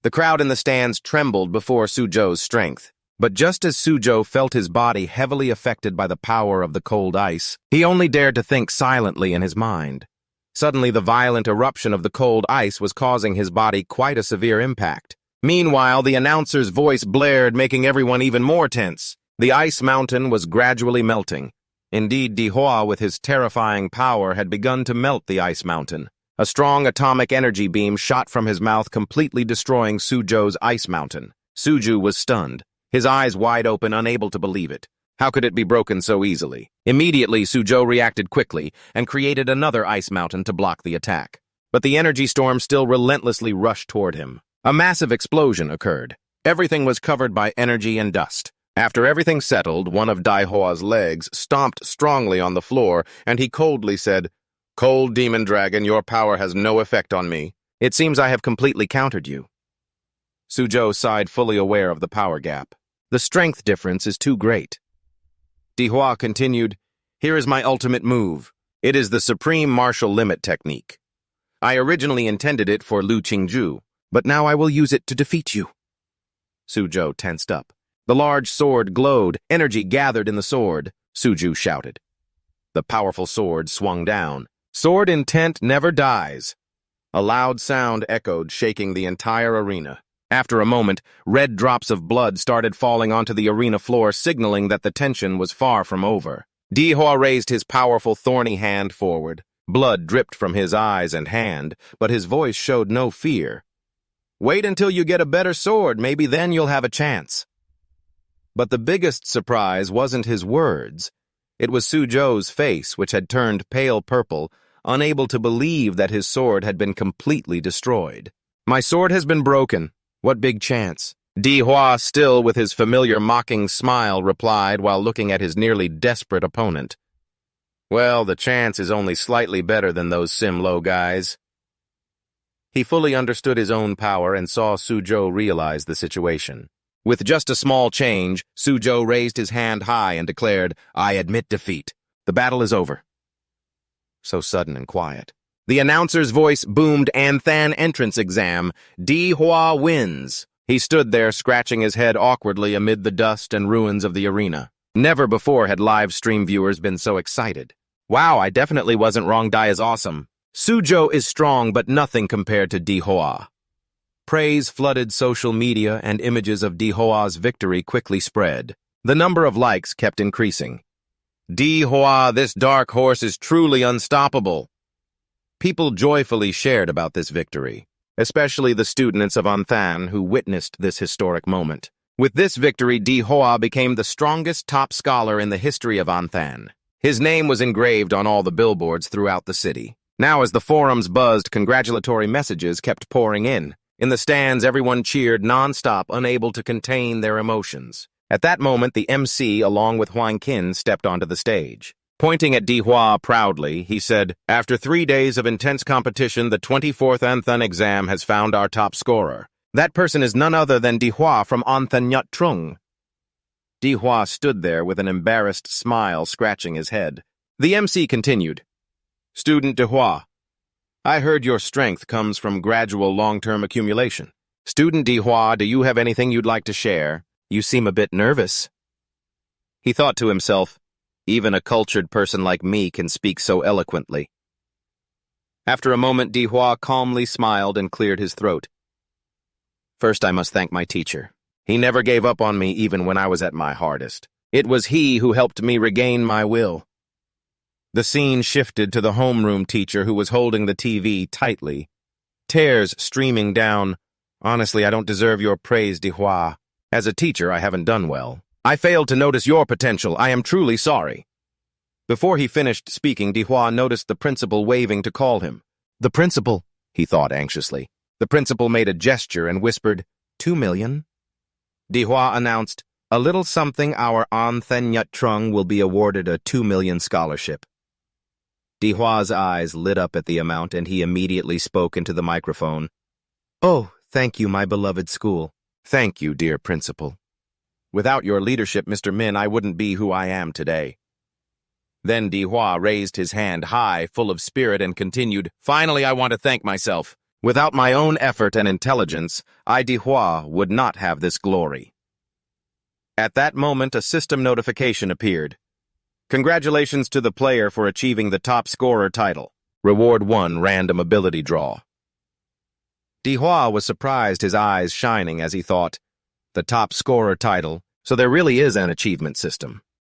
The crowd in the stands trembled before Suzhou's strength. But just as Suzhou felt his body heavily affected by the power of the cold ice, he only dared to think silently in his mind. Suddenly, the violent eruption of the cold ice was causing his body quite a severe impact. Meanwhile, the announcer's voice blared, making everyone even more tense. The ice mountain was gradually melting. Indeed, Dihua, with his terrifying power, had begun to melt the ice mountain. A strong atomic energy beam shot from his mouth, completely destroying Suzhou's ice mountain. Suzhou was stunned, his eyes wide open, unable to believe it. How could it be broken so easily? Immediately, Suzhou reacted quickly and created another ice mountain to block the attack. But the energy storm still relentlessly rushed toward him. A massive explosion occurred. Everything was covered by energy and dust. After everything settled, one of Dihua's legs stomped strongly on the floor, and he coldly said, "Cold Demon Dragon, your power has no effect on me. It seems I have completely countered you." Suzhou sighed, fully aware of the power gap. The strength difference is too great. Dihua continued, "Here is my ultimate move. It is the Supreme Martial Limit technique. I originally intended it for Lu Qingju, but now I will use it to defeat you." Suzhou tensed up. The large sword glowed, energy gathered in the sword. Suzhou shouted. The powerful sword swung down. "Sword intent never dies." A loud sound echoed, shaking the entire arena. After a moment, red drops of blood started falling onto the arena floor, signaling that the tension was far from over. Dihua raised his powerful thorny hand forward. Blood dripped from his eyes and hand, but his voice showed no fear. "Wait until you get a better sword, maybe then you'll have a chance." But the biggest surprise wasn't his words. It was Suzhou's face, which had turned pale purple, unable to believe that his sword had been completely destroyed. "My sword has been broken. What big chance?" Dihua, still with his familiar mocking smile, replied while looking at his nearly desperate opponent. "Well, the chance is only slightly better than those Sim-Lo guys." He fully understood his own power and saw Suzhou realize the situation. With just a small change, Suzhou raised his hand high and declared, "I admit defeat. The battle is over." So sudden and quiet. The announcer's voice boomed, "Anthan entrance exam. Dihua wins." He stood there, scratching his head awkwardly amid the dust and ruins of the arena. Never before had live stream viewers been so excited. Wow, I definitely wasn't wrong. Dai is awesome. Suzhou is strong, but nothing compared to Dihua. Praise flooded social media, and images of Dihua's victory quickly spread. The number of likes kept increasing. "Dihua, this dark horse is truly unstoppable." People joyfully shared about this victory, especially the students of Anthan who witnessed this historic moment. With this victory, Dihua became the strongest top scholar in the history of Anthan. His name was engraved on all the billboards throughout the city. Now, as the forums buzzed, congratulatory messages kept pouring in. In the stands, everyone cheered non-stop, unable to contain their emotions. At that moment, the MC, along with Huang Qin, stepped onto the stage. Pointing at Dihua proudly, he said, "After 3 days of intense competition, the 24th Anthan exam has found our top scorer. That person is none other than Dihua from Anthan Nyut Trung." Dihua stood there with an embarrassed smile, scratching his head. The MC continued, "Student Dihua, I heard your strength comes from gradual long-term accumulation. Student Dihua, do you have anything you'd like to share? You seem a bit nervous." He thought to himself, even a cultured person like me can speak so eloquently. After a moment, Dihua calmly smiled and cleared his throat. "First, I must thank my teacher. He never gave up on me even when I was at my hardest. It was he who helped me regain my will." The scene shifted to the homeroom teacher who was holding the TV tightly, tears streaming down. "Honestly, I don't deserve your praise, Dihua. As a teacher, I haven't done well. I failed to notice your potential. I am truly sorry." Before he finished speaking, Dihua noticed the principal waving to call him. "The principal," he thought anxiously. The principal made a gesture and whispered, 2 million. Dihua announced, "A little something, our Anthan Nyut Trung will be awarded a 2 million scholarship." Dihua's eyes lit up at the amount, and he immediately spoke into the microphone. "Oh, thank you, my beloved school." "Thank you, dear principal. Without your leadership, Mr. Min, I wouldn't be who I am today." Then Dihua raised his hand high, full of spirit, and continued, "Finally, I want to thank myself. Without my own effort and intelligence, I, Dihua, would not have this glory." At that moment, a system notification appeared. "Congratulations to the player for achieving the top scorer title. Reward 1, random ability draw." Dihua was surprised, his eyes shining as he thought, the top scorer title, so there really is an achievement system.